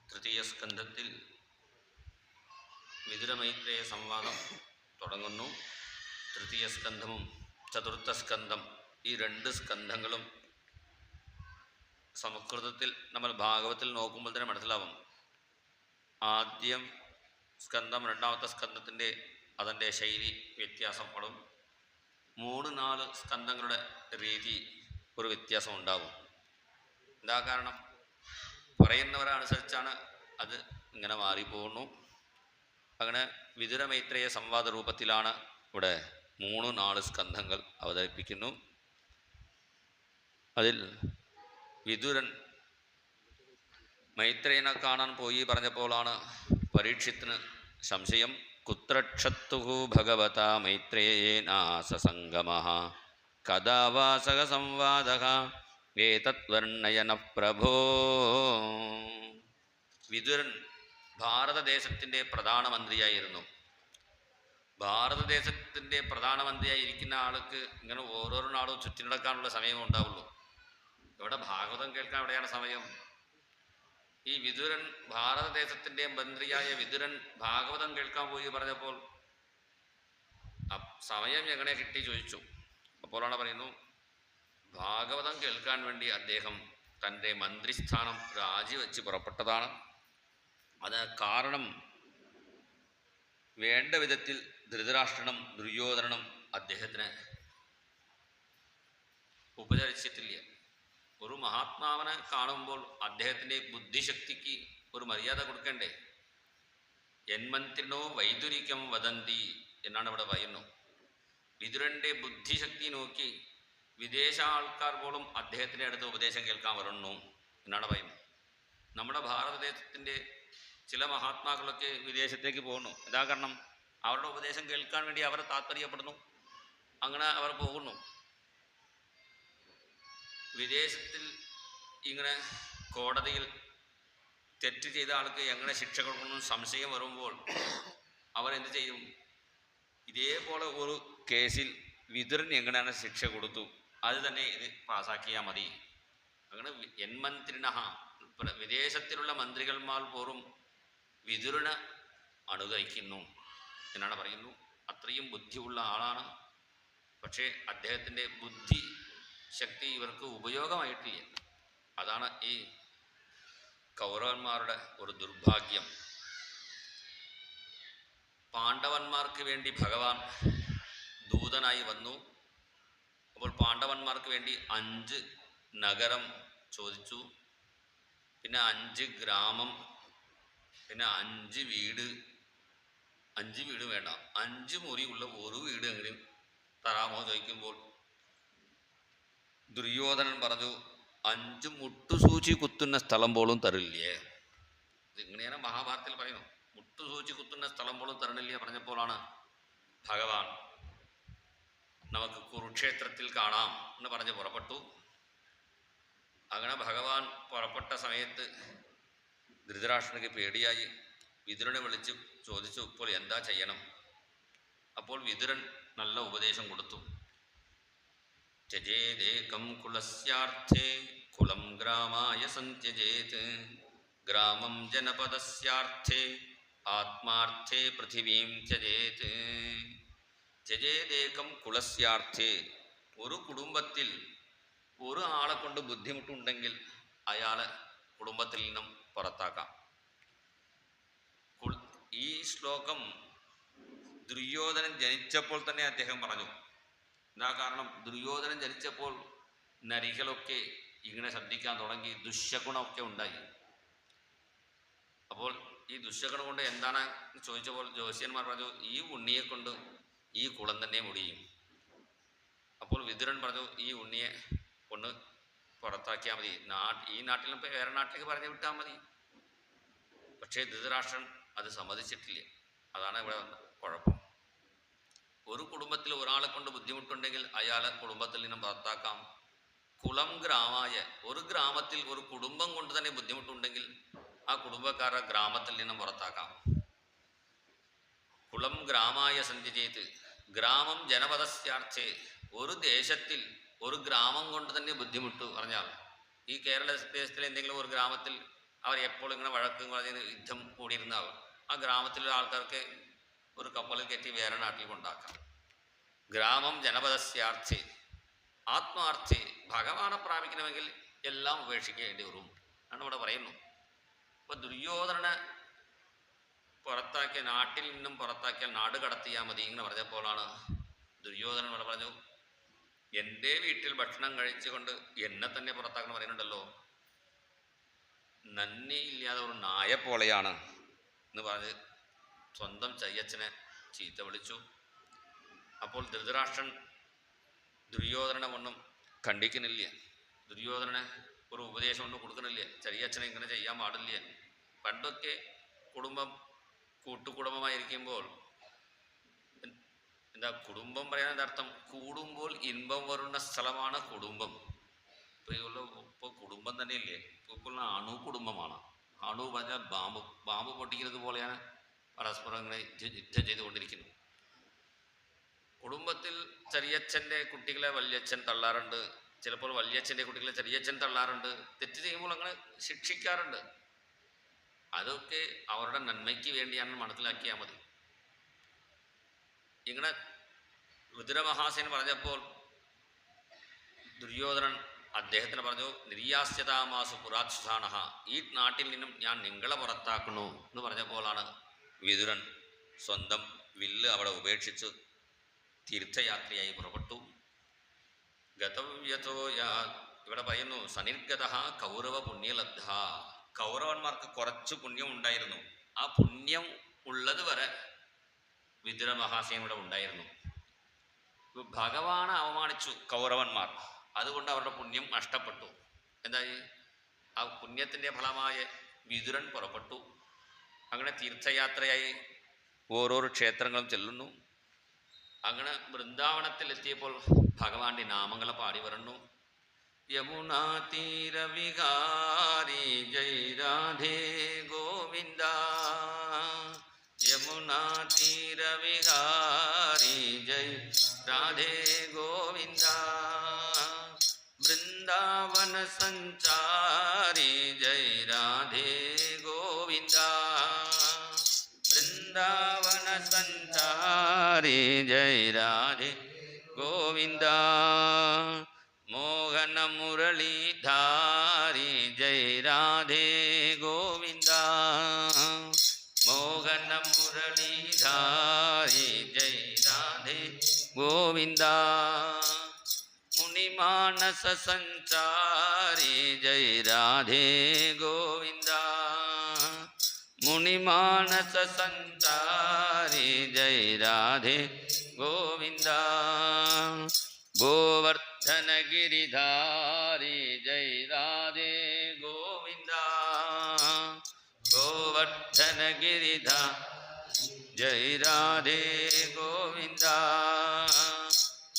തൃതീയ സ്കന്ധത്തിൽ വിതുരമൈത്രേയ സംവാദം തുടങ്ങുന്നു. തൃതീയ സ്കന്ധവും ചതുർത്ഥ സ്കന്ധം, ഈ രണ്ട് സ്കന്ധങ്ങളും സംസ്കൃതത്തിൽ നമ്മൾ ഭാഗവത്തിൽ നോക്കുമ്പോൾ തന്നെ മനസ്സിലാവും. ആദ്യം സ്കന്ധം രണ്ടാമത്തെ സ്കന്ധത്തിൻ്റെ അതിൻ്റെ ശൈലി വ്യത്യാസപ്പെടും. 3-4 സ്കന്ധങ്ങളുടെ രീതി ഒരു വ്യത്യാസം ഉണ്ടാകും. എന്താ കാരണം? പറയുന്നവരനുസരിച്ചാണ് അത് ഇങ്ങനെ മാറിപ്പോകുന്നു. അങ്ങനെ വിതുരമൈത്രേയ സംവാദ രൂപത്തിലാണ് ഇവിടെ 3-4 സ്കന്ധങ്ങൾ അവതരിപ്പിക്കുന്നു. അതിൽ വിതുരൻ മൈത്രേയനെ കാണാൻ പോയി പറഞ്ഞപ്പോഴാണ് പരീക്ഷത്തിന് സംശയം. കുത്രക്ഷത്തുഹു ഭഗവത മൈത്രേയേനാസസംഗമഃ കഥാ വാ സഹ സംവാദഃ ഏതദ്വർണ്ണയന പ്രഭോ. വിതുരൻ ഭാരതദേശത്തിൻ്റെ പ്രധാനമന്ത്രിയായിരുന്നു. ഭാരതദേശത്തിൻ്റെ പ്രധാനമന്ത്രിയായി ഇരിക്കുന്ന ആൾക്ക് ഇങ്ങനെ ഓരോരോ നാളും ചുറ്റി നടക്കാനുള്ള സമയം ഉണ്ടാവുള്ളൂ. ഇവിടെ ഭാഗവതം കേൾക്കാൻ എവിടെയാണ് സമയം? ഈ വിതുരൻ, ഭാരതദേശത്തിൻ്റെ മന്ത്രിയായ വിതുരൻ ഭാഗവതം കേൾക്കാൻ പോയി പറഞ്ഞപ്പോൾ സമയം എങ്ങനെ കിട്ടി ചോദിച്ചു. അപ്പോഴാണ് പറയുന്നു, ഭാഗവതം കേൾക്കാൻ വേണ്ടി അദ്ദേഹം തൻ്റെ മന്ത്രിസ്ഥാനം രാജിവെച്ച് പുറപ്പെട്ടതാണ്. അത് കാരണം വേണ്ട വിധത്തിൽ ധൃതരാഷ്ട്രനും ദുര്യോധനനും അദ്ദേഹത്തിന് ഉപചരിച്ചിട്ടില്ല. ഒരു മഹാത്മാവിനെ കാണുമ്പോൾ അദ്ദേഹത്തിൻ്റെ ബുദ്ധിശക്തിക്ക് ഒരു മര്യാദ കൊടുക്കണ്ടേ? യന്മന്ത്രിനോ വൈദുരികം വദന്തി എന്നാണ് ഇവിടെ പറയുന്നു. വിതുരൻ്റെ ബുദ്ധിശക്തി നോക്കി വിദേശ ആൾക്കാർ പോലും അദ്ദേഹത്തിൻ്റെ അടുത്ത് ഉപദേശം കേൾക്കാൻ വരുന്നു എന്നാണ് പറയുന്നത്. നമ്മുടെ ഭാരതദേശത്തിൻ്റെ ചില മഹാത്മാക്കളൊക്കെ വിദേശത്തേക്ക് പോകുന്നു. ഇതാ കാരണം അവരുടെ ഉപദേശം കേൾക്കാൻ വേണ്ടി അവർ താല്പര്യപ്പെടുന്നു. അങ്ങനെ അവർ പോകുന്നു. വിദേശത്തിൽ ഇങ്ങനെ കോടതിയിൽ തെറ്റ് ചെയ്ത ആൾക്ക് എങ്ങനെ ശിക്ഷ കൊടുക്കണം സംശയം വരുമ്പോൾ അവരെന്ത് ചെയ്യും? ഇതേപോലെ ഒരു കേസിൽ വിതുരൻ എങ്ങനെയാണ് ശിക്ഷ കൊടുത്തു, അത് തന്നെ ഇത് പാസാക്കിയാൽ മതി. അങ്ങനെ യന്മന്ത്രിണഃ, വിദേശത്തിലുള്ള മന്ത്രികന്മാർ പോലും വിതുരനെ അനുകരിക്കുന്നു എന്നാണ് പറയുന്നു. അത്രയും ബുദ്ധിയുള്ള ആളാണ്. പക്ഷേ അദ്ദേഹത്തിൻ്റെ ബുദ്ധി ശക്തി ഇവർക്ക് ഉപയോഗമായിട്ടില്ല. അതാണ് ഈ കൗരവന്മാരുടെ ഒരു ദുർഭാഗ്യം. പാണ്ഡവന്മാർക്ക് വേണ്ടി ഭഗവാൻ ദൂതനായി വന്നു. അപ്പോൾ പാണ്ഡവന്മാർക്ക് വേണ്ടി 5 നഗരം ചോദിച്ചു, പിന്നെ 5 ഗ്രാമം, പിന്നെ 5 വീട്. 5 വീട് വേണ്ട, 5 മുറിയുള്ള ഒരു വീട് എങ്കിലും തരാമോ ചോദിക്കുമ്പോൾ ദുര്യോധനൻ പറഞ്ഞു, 5 മുട്ടുസൂചി കുത്തുന്ന സ്ഥലം പോലും തരില്ലേ. ഇതിങ്ങനെയാണ് മഹാഭാരതത്തിൽ പറയുന്നു. മുട്ടുസൂചി കുത്തുന്ന സ്ഥലം പോലും തരണില്ല പറഞ്ഞപ്പോഴാണ് ഭഗവാൻ നമുക്ക് കുരുക്ഷേത്രത്തിൽ കാണാം എന്ന് പറഞ്ഞ് പുറപ്പെട്ടു. അങ്ങനെ ഭഗവാൻ പുറപ്പെട്ട സമയത്ത് ധൃതരാഷ്ട്രന് പേടിയായി. വിതുരനെ വിളിച്ച് ചോദിച്ചു, ഇപ്പോൾ എന്താ ചെയ്യണം? അപ്പോൾ വിതുരൻ നല്ല ഉപദേശം കൊടുത്തു. ത്യജേദേകം കുലസ്യാർത്ഥേ കുലം ഗ്രാമായ സന്ത്യജേത് ഗ്രാമം ജനപദസ്യാർത്ഥേ ആത്മാർത്ഥേ പൃഥിവീം ത്യജേത്. ത്യജേദേകം കുലസ്യാർത്ഥേ, ഒരു കുടുംബത്തിൽ ഒരു ആളെ കൊണ്ട് ബുദ്ധിമുട്ടുണ്ടെങ്കിൽ അയാളെ കുടുംബത്തിൽ നിന്നും പുറത്താക്കാം. ഈ ശ്ലോകം ദുര്യോധനൻ ജനിച്ചപ്പോൾ തന്നെ അദ്ദേഹം പറഞ്ഞു. എന്താ കാരണം? ദുര്യോധനൻ ജനിച്ചപ്പോൾ നരികളൊക്കെ ഇങ്ങനെ ശബ്ദിക്കാൻ തുടങ്ങി, ദുശ്ശഗുണമൊക്കെ ഉണ്ടായി. അപ്പോൾ ഈ ദുശ്ശഗുണം കൊണ്ട് എന്താണ് ചോദിച്ചപ്പോൾ ജ്യോത്സ്യന്മാർ പറഞ്ഞു, ഈ ഉണ്ണിയെ കൊണ്ട് ഈ കുളം തന്നെ മുടിയും. അപ്പോൾ വിതുരൻ പറഞ്ഞു, ഈ ഉണ്ണിയെ കൊണ്ട് പുറത്താക്കിയാൽ മതി, ഈ നാട്ടിൽ നിന്ന് വേറെ നാട്ടിലേക്ക് പറഞ്ഞു വിട്ടാൽ മതി. പക്ഷേ ധൃതരാഷ്ട്രൻ അത് സമ്മതിച്ചിട്ടില്ല. അതാണ് ഇവിടെ വന്ന കുഴപ്പം. ഒരു കുടുംബത്തിൽ ഒരാളെ കൊണ്ട് ബുദ്ധിമുട്ടുണ്ടെങ്കിൽ അയാളെ കുടുംബത്തിൽ നിന്നും പുറത്താക്കാം. കുളം ഗ്രാമായ, ഒരു ഗ്രാമത്തിൽ ഒരു കുടുംബം കൊണ്ട് തന്നെ ബുദ്ധിമുട്ടുണ്ടെങ്കിൽ ആ കുടുംബക്കാരെ ഗ്രാമത്തിൽ നിന്നും പുറത്താക്കാം. കുളം ഗ്രാമായ സന്ധ്യജേത്, ഗ്രാമം ജനപദസ്യാർത്ഥേ, ഒരു ദേശത്തിൽ ഒരു ഗ്രാമം കൊണ്ട് തന്നെ ബുദ്ധിമുട്ട് പറഞ്ഞാൽ, ഈ കേരള ദേശത്തിലെ എന്തെങ്കിലും ഒരു ഗ്രാമത്തിൽ അവർ എപ്പോഴും ഇങ്ങനെ വഴക്കും പറഞ്ഞ് യുദ്ധം കൂടിയിരുന്നാവും. ആ ഗ്രാമത്തിലുള്ള ആൾക്കാർക്ക് ഒരു കപ്പലിൽ കയറ്റി വേറെ നാട്ടിൽ കൊണ്ടാക്കാം. ഗ്രാമം ജനപദസ്യാർത്ഥി ആത്മാർത്ഥി ഭഗവാനെ പ്രാപിക്കണമെങ്കിൽ എല്ലാം ഉപേക്ഷിക്കേണ്ടി വരും ആണ് ഇവിടെ പറയുന്നു. ഇപ്പൊ ദുര്യോധനനെ പുറത്താക്കിയ നാട്ടിൽ നിന്നും പുറത്താക്കിയാൽ നാട് കടത്തിയാൽ മതി ഇങ്ങനെ പറഞ്ഞപ്പോഴാണ് ദുര്യോധനൻ ഇവിടെ പറഞ്ഞു, എൻ്റെ വീട്ടിൽ ഭക്ഷണം കഴിച്ചുകൊണ്ട് എന്നെ തന്നെ പുറത്താക്കണം പറയുന്നുണ്ടല്ലോ, നന്ദിയില്ലാതെ ഒരു നായ പോലെയാണ് എന്ന് പറഞ്ഞ് സ്വന്തം ചയ്യച്ചനെ ചീത്ത വിളിച്ചു. അപ്പോൾ ധൃതരാഷ്ട്രൻ ദുര്യോധനനെ ഒന്നും ഖണ്ഡിക്കുന്നില്ല, ദുര്യോധനനെ ഒരു ഉപദേശം ഒന്നും കൊടുക്കുന്നില്ല, ചയ്യച്ചനെ ഇങ്ങനെ ചെയ്യാൻ പാടില്ല. പണ്ടൊക്കെ കുടുംബം കൂട്ടുകുടുംബമായിരിക്കുമ്പോൾ എന്താ കുടുംബം പറയാൻ അർത്ഥം, കൂടുമ്പോൾ ഇൻപം വരുന്ന സ്ഥലമാണ് കുടുംബം. ഇപ്പോൾ കുടുംബം തന്നെ ഇല്ലേ, ഇപ്പോൾ അണു കുടുംബമാണ്. അണു പറഞ്ഞാൽ ബാമ്പ് പൊട്ടിക്കുന്നത് പോലെയാണ് പരസ്പരം ഇങ്ങനെ യുദ്ധം ചെയ്തുകൊണ്ടിരിക്കുന്നു. കുടുംബത്തിൽ ചെറിയച്ഛൻ്റെ കുട്ടികളെ വല്യച്ഛൻ തള്ളാറുണ്ട്, ചിലപ്പോൾ വല്യച്ഛൻ്റെ കുട്ടികളെ ചെറിയച്ഛൻ തള്ളാറുണ്ട്, തെറ്റ് ചെയ്യുമ്പോൾ അങ്ങനെ ശിക്ഷിക്കാറുണ്ട്. അതൊക്കെ അവരുടെ നന്മയ്ക്ക് വേണ്ടിയാണെന്ന് മനസ്സിലാക്കിയാൽ മതി. ഇങ്ങനെ രുദ്രമഹാസേനൻ പറഞ്ഞപ്പോൾ ദുര്യോധനൻ അദ്ദേഹത്തിന് പറഞ്ഞു, നിര്യാസ്യതാമാസു പുരാത്സുധാനഹ, ഈ നാട്ടിൽ നിന്നും ഞാൻ നിങ്ങളെ പുറത്താക്കുന്നു എന്ന് പറഞ്ഞപ്പോഴാണ് വിതുരൻ സ്വന്തം വില്ല് അവിടെ ഉപേക്ഷിച്ച് തീർത്ഥയാത്രയായി പുറപ്പെട്ടു. ഗതവ്യതോ ഇവിടെ പറയുന്നു, സനിർഗത കൗരവ പുണ്യലബ്ധ, കൗരവന്മാർക്ക് കുറച്ച് പുണ്യം ഉണ്ടായിരുന്നു. ആ പുണ്യം ഉള്ളത് വരെ വിതുര മഹാസേനൻ ഇവിടെ ഉണ്ടായിരുന്നു. ഭഗവാനെ അവമാനിച്ചു കൗരവന്മാർ, അതുകൊണ്ട് അവരുടെ പുണ്യം നഷ്ടപ്പെട്ടു. എന്തായി, ആ പുണ്യത്തിൻ്റെ ഫലമായ വിതുരൻ പുറപ്പെട്ടു. അങ്ങനെ തീർത്ഥയാത്രയായി ഓരോരോ ക്ഷേത്രങ്ങളും ചെല്ലുന്നു. അങ്ങനെ വൃന്ദാവനത്തിലെത്തിയപ്പോൾ ഭഗവാന്റെ നാമങ്ങളെ പാടി പറഞ്ഞു. യമുനാ തീരവിഹാരി ജയ രാധേ ഗോവിന്ദ, യമുനാ തീരവിഹാരി ജയ രാധേ ഗോവിന്ദ, വൃന്ദാവന സഞ്ചാരി ജയ രാധേ ഗോവിന്ദ, വൃന്ദാവന സഞ്ചാരി ജയ രാധേ ഗോവിന്ദ, മോഹന മുരളീധാരി ജയ രാധേ ഗോവിന്ദ, മോഹന മുരളീധാരി ജയ രാധേ ഗോവിന്ദ, മുനിമാനസ സഞ്ചാരി ജയ രാധേ ഗോവിന്ദ, മുനിമാനസ സഞ്ചാരി ജയ രാധേ ഗോവിന്ദ, ഗോവർദ്ധന ഗിരിധാരി ജയ രാധേ ഗോവിന്ദ, ഗോവർദ്ധന ഗിരിധാരി ജയ രാധേ ഗോവിന്ദ,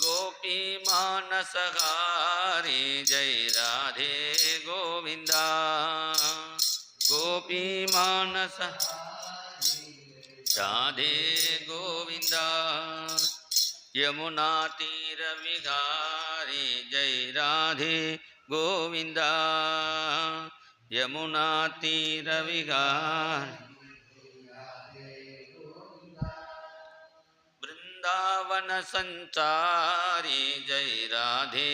ഗോപീ മാനസഹാരി ജയ രാധേ ഗോവിന്ദ, ഗോപീ മാനസ രാധേ ഗോവിന്ദ, യമുനാ തീര വിഹാരി ജയ രാധേ ഗോവിന്ദ, യമുനാ തീര വിഹാരി വൃന്ദാവന സഞ്ചാരി ജയ രാധേ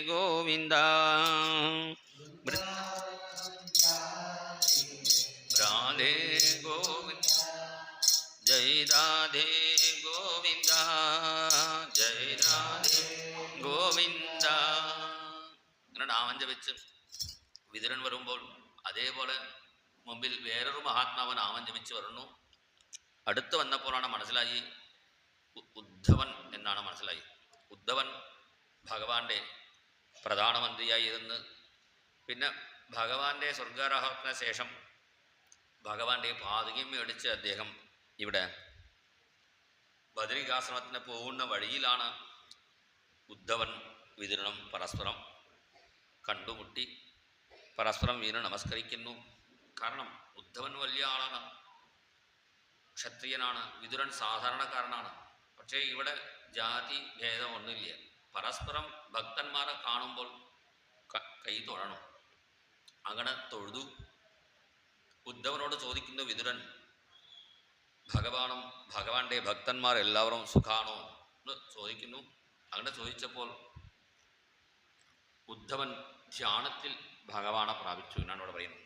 ഗോവിന്ദ, രാധേ ഗോവിന്ദ ജയ രാധേ ഗോവിന്ദ, ജയ രാധേ ഗോവിന്ദ. അങ്ങനെ നാമം ജപിച്ച് വിതുരൻ വരുമ്പോൾ അതേപോലെ മുമ്പിൽ വേറൊരു മഹാത്മാവ് നാമം ജപിച്ച് വരുന്നു. അടുത്ത് വന്നപ്പോഴാണ് മനസ്സിലായി ഉദ്ധവൻ എന്നാണ് മനസ്സിലായി. ഉദ്ധവൻ ഭഗവാന്റെ പ്രധാനമന്ത്രിയായി ഇരുന്ന് പിന്നെ ഭഗവാന്റെ സ്വർഗാരോഹണത്തിന് ശേഷം ഭഗവാന്റെ പാതുകം മേടിച്ച് അദ്ദേഹം ഇവിടെ ബദരികാശ്രമത്തിന് പോകുന്ന വഴിയിലാണ് ഉദ്ധവൻ വിതുരനും പരസ്പരം കണ്ടുമുട്ടി പരസ്പരം വീണ് നമസ്കരിക്കുന്നു. കാരണം ഉദ്ധവൻ വലിയ ആളാണ്, ക്ഷത്രിയനാണ്, വിതുരൻ സാധാരണക്കാരനാണ്. പക്ഷേ ഇവിടെ ജാതി ഭേദം ഒന്നുമില്ല. പരസ്പരം ഭക്തന്മാരെ കാണുമ്പോൾ കൈ തൊഴണം. അങ്ങനെ തൊഴുതു. ഉദ്ധവനോട് ചോദിക്കുന്നു വിതുരൻ, ഭഗവാന്റെ ഭക്തന്മാർ എല്ലാവരും സുഖാണോ എന്ന് ചോദിക്കുന്നു. അങ്ങനെ ചോദിച്ചപ്പോൾ ഉദ്ധവൻ ധ്യാനത്തിൽ ഭഗവാനെ പ്രാപിച്ചു എന്നാണ് ഇവിടെ പറയുന്നത്.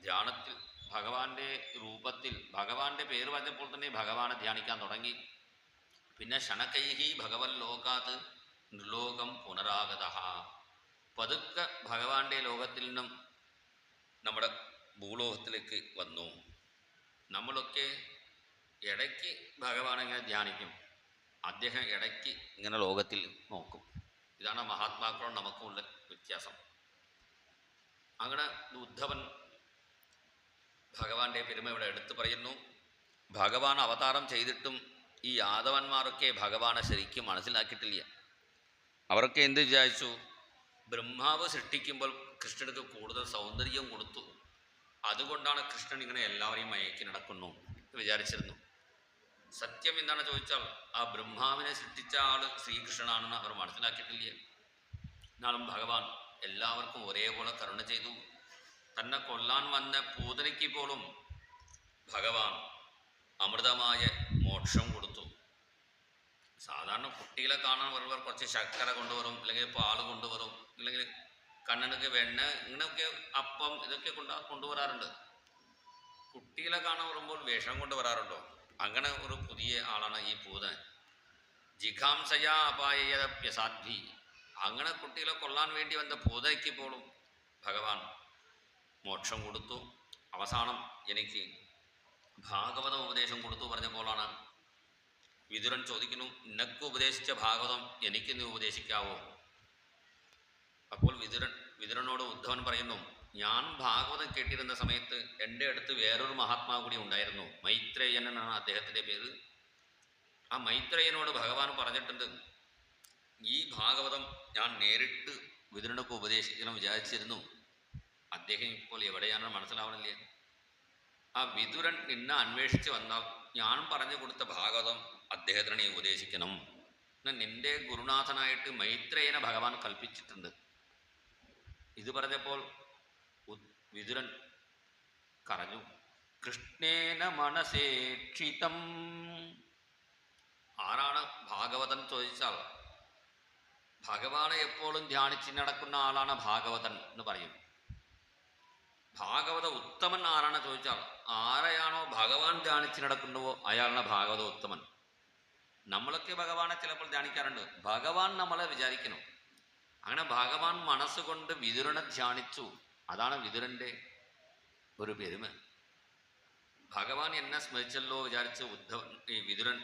ധ്യാനത്തിൽ ഭഗവാന്റെ രൂപത്തിൽ ഭഗവാന്റെ പേര് പറഞ്ഞപ്പോൾ തന്നെ ഭഗവാനെ ധ്യാനിക്കാൻ തുടങ്ങി. പിന്നെ ശനകൈഹി ഭഗവൻ ലോകാത് നിർലോകം പുനരാഗത, പതുക്കെ ഭഗവാന്റെ ലോകത്തിൽ നിന്നും നമ്മുടെ ഭൂലോകത്തിലേക്ക് വന്നു. നമ്മളൊക്കെ ഇടയ്ക്ക് ഭഗവാനെ ഇങ്ങനെ ധ്യാനിക്കും, അദ്ദേഹം ഇടയ്ക്ക് ഇങ്ങനെ ലോകത്തിൽ നോക്കും. ഇതാണ് മഹാത്മാക്കളും നമുക്കുമുള്ള വ്യത്യാസം. അങ്ങനെ ഉദ്ധവൻ ഭഗവാന്റെ പെരുമ ഇവിടെ എടുത്തു പറയുന്നു. ഭഗവാൻ അവതാരം ചെയ്തിട്ടും ഈ യാദവന്മാരൊക്കെ ഭഗവാനെ ശരിക്കും മനസ്സിലാക്കിയിട്ടില്ല. അവരൊക്കെ എന്ത് വിചാരിച്ചു? ബ്രഹ്മാവ് സൃഷ്ടിക്കുമ്പോൾ കൃഷ്ണർക്ക് കൂടുതൽ സൗന്ദര്യം കൊടുത്തു, അതുകൊണ്ടാണ് കൃഷ്ണൻ ഇങ്ങനെ എല്ലാവരെയും മയക്കി നടക്കുന്നു വിചാരിച്ചിരുന്നു. സത്യം എന്താണ് ചോദിച്ചാൽ ആ ബ്രഹ്മാവിനെ സൃഷ്ടിച്ച ആൾ ശ്രീകൃഷ്ണനാണെന്ന് അവർ മനസ്സിലാക്കിയിട്ടില്ല. എന്നാലും ഭഗവാൻ എല്ലാവർക്കും ഒരേപോലെ കരുണ ചെയ്തു. തന്നെ കൊല്ലാൻ വന്ന പൂതനയ്ക്ക് പോലും ഭഗവാൻ അമൃതമായ മോക്ഷം കൊടുത്തു. സാധാരണ കുട്ടികളെ കാണാൻ വരുമ്പോൾ കുറച്ച് ശർക്കര കൊണ്ടുവരും, അല്ലെങ്കിൽ പാല് കൊണ്ടുവരും, അല്ലെങ്കിൽ കണ്ണനക്ക് വെണ്ണ, ഇങ്ങനെയൊക്കെ അപ്പം ഇതൊക്കെ കൊണ്ടുവരാറുണ്ട്. കുട്ടികളെ കാണാൻ വരുമ്പോൾ വിഷം കൊണ്ടുവരാറുണ്ടോ? അങ്ങനെ ഒരു പുതിയ ആളാണ് ഈ പൂതൻ. ജിഖാംസയാ അപായപ്യസാധ്വി, അങ്ങനെ കുട്ടികളെ കൊല്ലാൻ വേണ്ടി വന്ന പൂതയ്ക്ക് പോലും ഭഗവാൻ മോക്ഷം കൊടുത്തു. അവസാനം എനിക്ക് ഭാഗവതം ഉപദേശം കൊടുത്തു പറഞ്ഞപ്പോഴാണ് വിതുരൻ ചോദിക്കുന്നു, നിനക്ക് ഉപദേശിച്ച ഭാഗവതം എനിക്ക് നീ ഉപദേശിക്കാവോ? അപ്പോൾ വിതുരനോട് ഉദ്ധവൻ പറയുന്നു, ഞാൻ ഭാഗവതം കേട്ടിരുന്ന സമയത്ത് എൻ്റെ അടുത്ത് വേറൊരു മഹാത്മാവ് കൂടി ഉണ്ടായിരുന്നു, മൈത്രേയൻ എന്നാണ് അദ്ദേഹത്തിൻ്റെ പേര്. ആ മൈത്രേയനോട് ഭഗവാൻ പറഞ്ഞിട്ടുണ്ട്, ഈ ഭാഗവതം ഞാൻ നേരിട്ട് വിതുരനൊക്കെ ഉപദേശിക്കണം വിചാരിച്ചിരുന്നു, അദ്ദേഹം ഇപ്പോൾ എവിടെയാണെന്ന് മനസ്സിലാവണില്ല. ആ വിതുരൻ നിന്നെ അന്വേഷിച്ച് വന്നാൽ ഞാൻ പറഞ്ഞു കൊടുത്ത ഭാഗവതം അദ്ദേഹത്തിന് നീ ഉപദേശിക്കണം. നിന്റെ ഗുരുനാഥനായിട്ട് മൈത്രേയനെ ഭഗവാൻ കൽപ്പിച്ചിട്ടുണ്ട്. ഇത് പറഞ്ഞപ്പോൾ വിതുരൻ കരഞ്ഞു. കൃഷ്ണേന മനസേക്ഷിതം. ആരാണ് ഭാഗവതൻ ചോദിച്ചാൽ ഭഗവാനെ എപ്പോഴും ധ്യാനിച്ച് നടക്കുന്ന ആളാണ് ഭാഗവതൻ എന്ന് പറയും. ഭാഗവത ഉത്തമൻ ആരാണ് ചോദിച്ചാൽ ആരെയാണോ ഭഗവാൻ ധ്യാനിച്ച് നടക്കുന്നുവോ അയാളാണ് ഭാഗവത ഉത്തമൻ. നമ്മളൊക്കെ ഭഗവാനെ ചിലപ്പോൾ ധ്യാനിക്കാറുണ്ട്, ഭഗവാൻ നമ്മളെ വിചാരിക്കണം. അങ്ങനെ ഭഗവാൻ മനസ്സുകൊണ്ട് വിതുരനെ ധ്യാനിച്ചു. അതാണ് വിതുരൻ്റെ ഒരു പെരുമ. ഭഗവാൻ എന്നെ സ്മരിച്ചല്ലോ വിചാരിച്ച് ഈ വിതുരൻ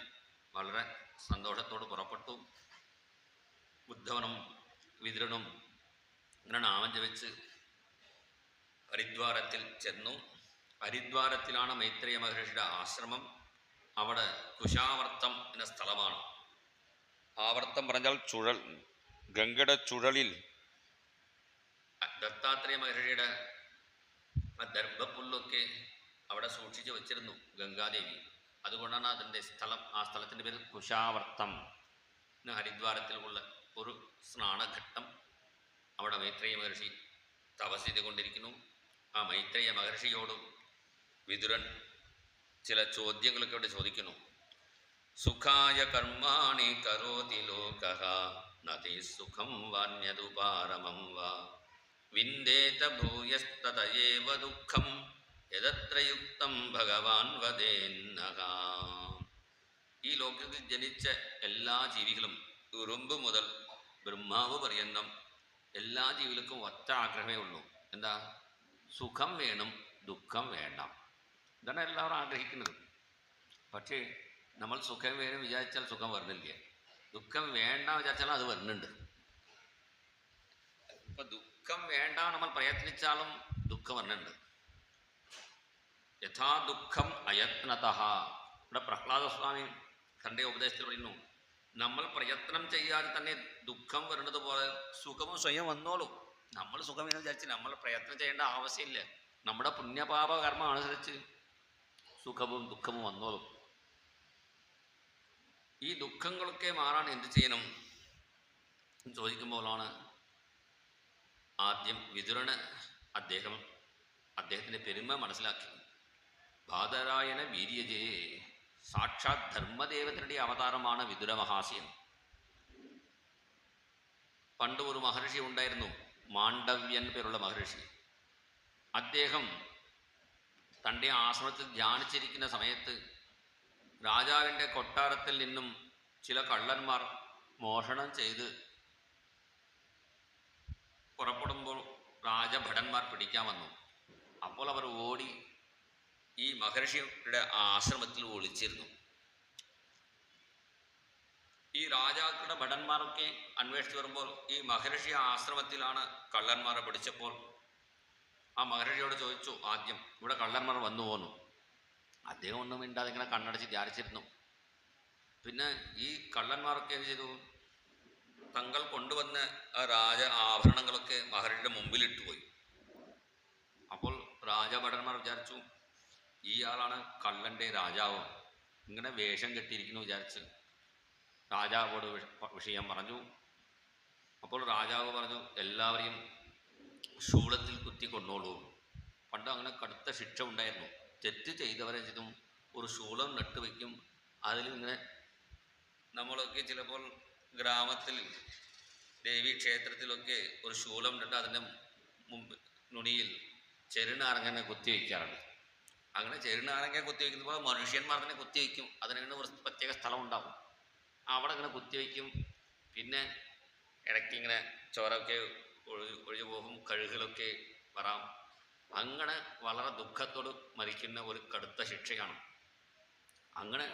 വളരെ സന്തോഷത്തോട് പുറപ്പെട്ടു. ഉദ്ധവനും വിതുരനും ഇങ്ങനെ നാമം ജപിച്ച് ഹരിദ്വാരത്തിൽ ചെന്നു. ഹരിദ്വാരത്തിലാണ് മൈത്രേയ മഹർഷിയുടെ ആശ്രമം. അവിടെ കുശാവർത്തം എന്ന സ്ഥലമാണ്. ആവർത്തം പറഞ്ഞാൽ ചുഴൽ, ഗംഗയുടെ ചുഴലിൽ ദത്താത്രേയ മഹർഷിയുടെ ആ ദർഭപ്പുല്ലൊക്കെ അവിടെ സൂക്ഷിച്ച് വെച്ചിരുന്നു ഗംഗാദേവി. അതുകൊണ്ടാണ് അതിൻ്റെ ആ സ്ഥലത്തിൻ്റെ പേര് കുശാവർത്തം. ഹരിദ്വാരത്തിലുള്ള ഒരു സ്നാനഘട്ടം. അവിടെ മൈത്രേയ മഹർഷി തപസ് ചെയ്തുകൊണ്ടിരിക്കുന്നു. ആ മൈത്രേയ മഹർഷിയോടും വിതുരൻ ചില ചോദ്യങ്ങളൊക്കെ അവിടെ ചോദിക്കുന്നു. സുഖായ കർമാണി കരോതി ലോകഃ നതി സുഖം വാന്യതുപാരമം വാ വിന്ദേത ഭൂയസ്തതയേവ ദുഃഖം യദത്ര യുക്തം ഭഗവാൻ വദേന്നഹ. ഈ ലോകത്തിൽ ജനിച്ച എല്ലാ ജീവികളും ഉറുമ്പ് മുതൽ ബ്രഹ്മാവ് പര്യന്തം എല്ലാ ജീവികൾക്കും ഒറ്റ ആഗ്രഹമേ ഉള്ളൂ. എന്താ? സുഖം വേണം, ദുഃഖം വേണ്ട. ഇതാണ് എല്ലാവരും ആഗ്രഹിക്കുന്നത്. പക്ഷേ നമ്മൾ സുഖം വേണം വിചാരിച്ചാൽ സുഖം വരുന്നില്ല, ദുഃഖം വേണ്ട വിചാരിച്ചാലും അത് വരുന്നുണ്ട്. ഇപ്പം ദുഃഖം വേണ്ട നമ്മൾ പ്രയത്നിച്ചാലും ദുഃഖം വരുന്നുണ്ട്. യഥാ ദുഃഖം അയത്നതഃ. ഇവിടെ പ്രഹ്ലാദസ്വാമി തൻ്റെ ഉപദേശത്തിൽ പറയുന്നു, നമ്മൾ പ്രയത്നം ചെയ്യാതെ തന്നെ ദുഃഖം വരുന്നത് പോലെ സുഖവും സ്വയം വന്നോളൂ. നമ്മൾ സുഖം എന്ന് വിചാരിച്ച് നമ്മൾ പ്രയത്നം ചെയ്യേണ്ട ആവശ്യമില്ല. നമ്മുടെ പുണ്യപാപ കർമ്മം അനുസരിച്ച് സുഖവും ദുഃഖവും വന്നോളും. ഈ ദുഃഖങ്ങളൊക്കെ മാറാൻ എന്ത് ചെയ്യണം ചോദിക്കുമ്പോഴാണ് ആദ്യം വിതുരന് അദ്ദേഹത്തിൻ്റെ പെരുമ മനസ്സിലാക്കി. ബാദരായണ വീര്യജേ, സാക്ഷാത് ധർമ്മദേവതയുടെ അവതാരമാണ് വിദുര മഹാസ്യൻ. പണ്ട് ഒരു മഹർഷി ഉണ്ടായിരുന്നു, മാണ്ഡവ്യൻ പേരുള്ള മഹർഷി. അദ്ദേഹം തൻ്റെ ആശ്രമത്തിൽ ധ്യാനിച്ചിരിക്കുന്ന സമയത്ത് രാജാവിൻ്റെ കൊട്ടാരത്തിൽ നിന്നും ചില കള്ളന്മാർ മോഷണം ചെയ്ത് പുറപ്പെടുമ്പോൾ രാജഭടന്മാർ പിടിക്കാൻ വന്നു. അപ്പോൾ അവർ ഓടി ഈ മഹർഷിയുടെ ആശ്രമത്തിൽ ഒളിച്ചിരുന്നു. ഈ രാജാക്കളുടെ ഭടന്മാരൊക്കെ അന്വേഷിച്ച് വരുമ്പോൾ ഈ മഹർഷി ആശ്രമത്തിലാണ് കള്ളന്മാരെ പിടിച്ചപ്പോൾ ആ മഹർഷിയോട് ചോദിച്ചു, ആദ്യം ഇവിടെ കള്ളന്മാർ വന്നു പോന്നു. അദ്ദേഹം ഒന്നും മിണ്ടാതെ ഇങ്ങനെ കണ്ണടച്ച് ധ്യാനിച്ചിരുന്നു. പിന്നെ ഈ കള്ളന്മാരൊക്കെ എന്ത് ചെയ്തു, തങ്ങൾ കൊണ്ടുവന്ന ആ രാജ ആഭരണങ്ങളൊക്കെ മഹർഷിയുടെ മുമ്പിൽ ഇട്ടുപോയി. അപ്പോൾ രാജഭടന്മാർ വിചാരിച്ചു, ഇയാളാണ് കള്ളൻ്റെ രാജാവ്, ഇങ്ങനെ വേഷം കെട്ടിയിരിക്കുന്നു വിചാരിച്ച് രാജാവോട് വിഷയം പറഞ്ഞു. അപ്പോൾ രാജാവ് പറഞ്ഞു, എല്ലാവരെയും ശൂലത്തിൽ കുത്തി കൊണ്ടോളൂ. പണ്ട് അങ്ങനെ കടുത്ത ശിക്ഷ ഉണ്ടായിരുന്നു. തെറ്റ് ചെയ്തവരെ ചെയ്തും ഒരു ശൂലം നട്ടുവെക്കും. അതിലിങ്ങനെ നമ്മളൊക്കെ ചിലപ്പോൾ ഗ്രാമത്തിൽ ദേവീക്ഷേത്രത്തിലൊക്കെ ഒരു ശൂലം നട്ട് അതിൻ്റെ മുമ്പ് നുണിയിൽ ചെറുനാരങ്ങനെ കുത്തിവെക്കാറുണ്ട്. അങ്ങനെ ചെറുനാരങ്ങ കുത്തിവെക്കുമ്പോൾ മനുഷ്യന്മാർ തന്നെ കുത്തിവെക്കും. അതിന് ഒരു പ്രത്യേക സ്ഥലം ഉണ്ടാവും, അവിടെ ഇങ്ങനെ കുത്തിവെക്കും. പിന്നെ ഇടയ്ക്ക് ഇങ്ങനെ ചോരൊക്കെ ഒഴിഞ്ഞു പോകും, കഴുകുകളൊക്കെ വരാം. അങ്ങനെ വളരെ ദുഃഖത്തോട് മരിക്കുന്ന ഒരു കടുത്ത ശിക്ഷയാണ്. അങ്ങനെ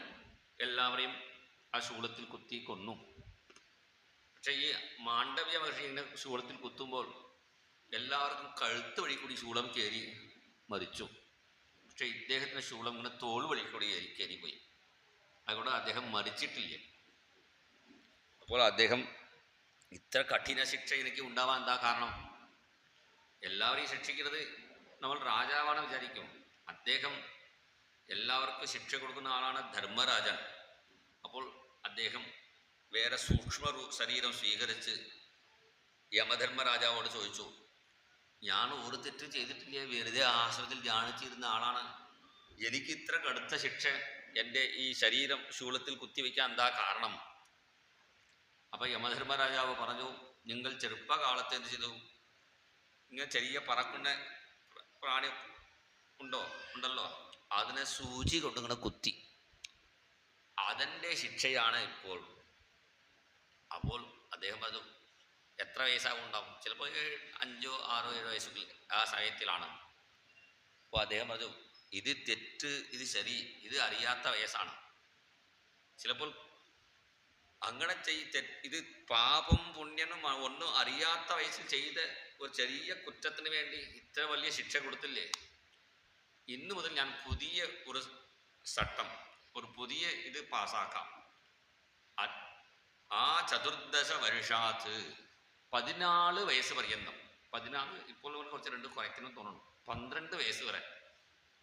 എല്ലാവരെയും ആ ശൂലത്തിൽ കുത്തി കൊന്നു. പക്ഷെ ഈ മാണ്ഡവ്യ മഹർഷി ഇങ്ങനെ ശൂലത്തിൽ കുത്തുമ്പോൾ എല്ലാവർക്കും കഴുത്ത് വഴി കൂടി ശൂലം കയറി മരിച്ചു. പക്ഷെ ഇദ്ദേഹത്തിൻ്റെ ശൂലം ഇങ്ങനെ തോൾ വഴി കൂടി കയറിപ്പോയി. അതുകൊണ്ട് അദ്ദേഹം മരിച്ചിട്ടില്ല. അപ്പോൾ അദ്ദേഹം ഇത്ര കഠിന ശിക്ഷ എനിക്ക് ഉണ്ടാവാൻ എന്താ കാരണം? എല്ലാവരെയും ശിക്ഷിക്കുന്നത് നമ്മൾ രാജാവാണ് വിചാരിക്കും. അദ്ദേഹം എല്ലാവർക്കും ശിക്ഷ കൊടുക്കുന്ന ആളാണ് ധർമ്മരാജൻ. അപ്പോൾ അദ്ദേഹം വേറെ സൂക്ഷ്മ ശരീരം സ്വീകരിച്ച് യമധർമ്മരാജാവോട് ചോദിച്ചു, ഞാൻ ഒരു തെറ്റ് ചെയ്തിട്ടില്ല, വെറുതെ ആശ്രമത്തിൽ ധ്യാനിച്ചിരുന്ന ആളാണ്, എനിക്ക് ഇത്ര കടുത്ത ശിക്ഷ എൻ്റെ ഈ ശരീരം ശൂലത്തിൽ കുത്തിവെക്കാൻ എന്താ കാരണം? അപ്പോൾ യമധർമ്മരാജാവ് പറഞ്ഞു, നിങ്ങൾ ചെറുപ്പകാലത്ത് എന്ത് ചെയ്തു, ഇങ്ങനെ ചെറിയ പറക്കുന്ന പ്രാണി ഉണ്ടല്ലോ, അതിനെ സൂചി കൊണ്ടിങ്ങനെ കുത്തി, അതിൻ്റെ ശിക്ഷയാണ് ഇപ്പോൾ. അപ്പോൾ അദ്ദേഹം പറഞ്ഞു, എത്ര വയസ്സാകുണ്ടാവും? ചിലപ്പോൾ 5, 6, 7 വയസ്സുകൾ ആ സമയത്തിലാണ്. അപ്പോൾ അദ്ദേഹം പറഞ്ഞു, ഇത് തെറ്റ്, ഇത് ശരി, ഇത് അറിയാത്ത വയസ്സാണ്. ചിലപ്പോൾ അങ്ങനെ ഇത് പാപം പുണ്യനും ഒന്നും അറിയാത്ത വയസ്സിൽ ചെയ്ത് ഒരു ചെറിയ കുറ്റത്തിന് വേണ്ടി ഇത്ര വലിയ ശിക്ഷ കൊടുത്തില്ലേ? ഇന്നു മുതൽ ഞാൻ പുതിയ ഒരു ചട്ടം, ഒരു പുതിയ ഇത് പാസ്സാക്കാം. ആ ചതുർദശ വർഷാത്ത് 14 വയസ്സ് പര്യന്തം, 14 ഇപ്പോൾ കുറച്ച് 2 കുറയ്ക്കണം തോന്നുന്നു, 12 വയസ്സ് വരെ,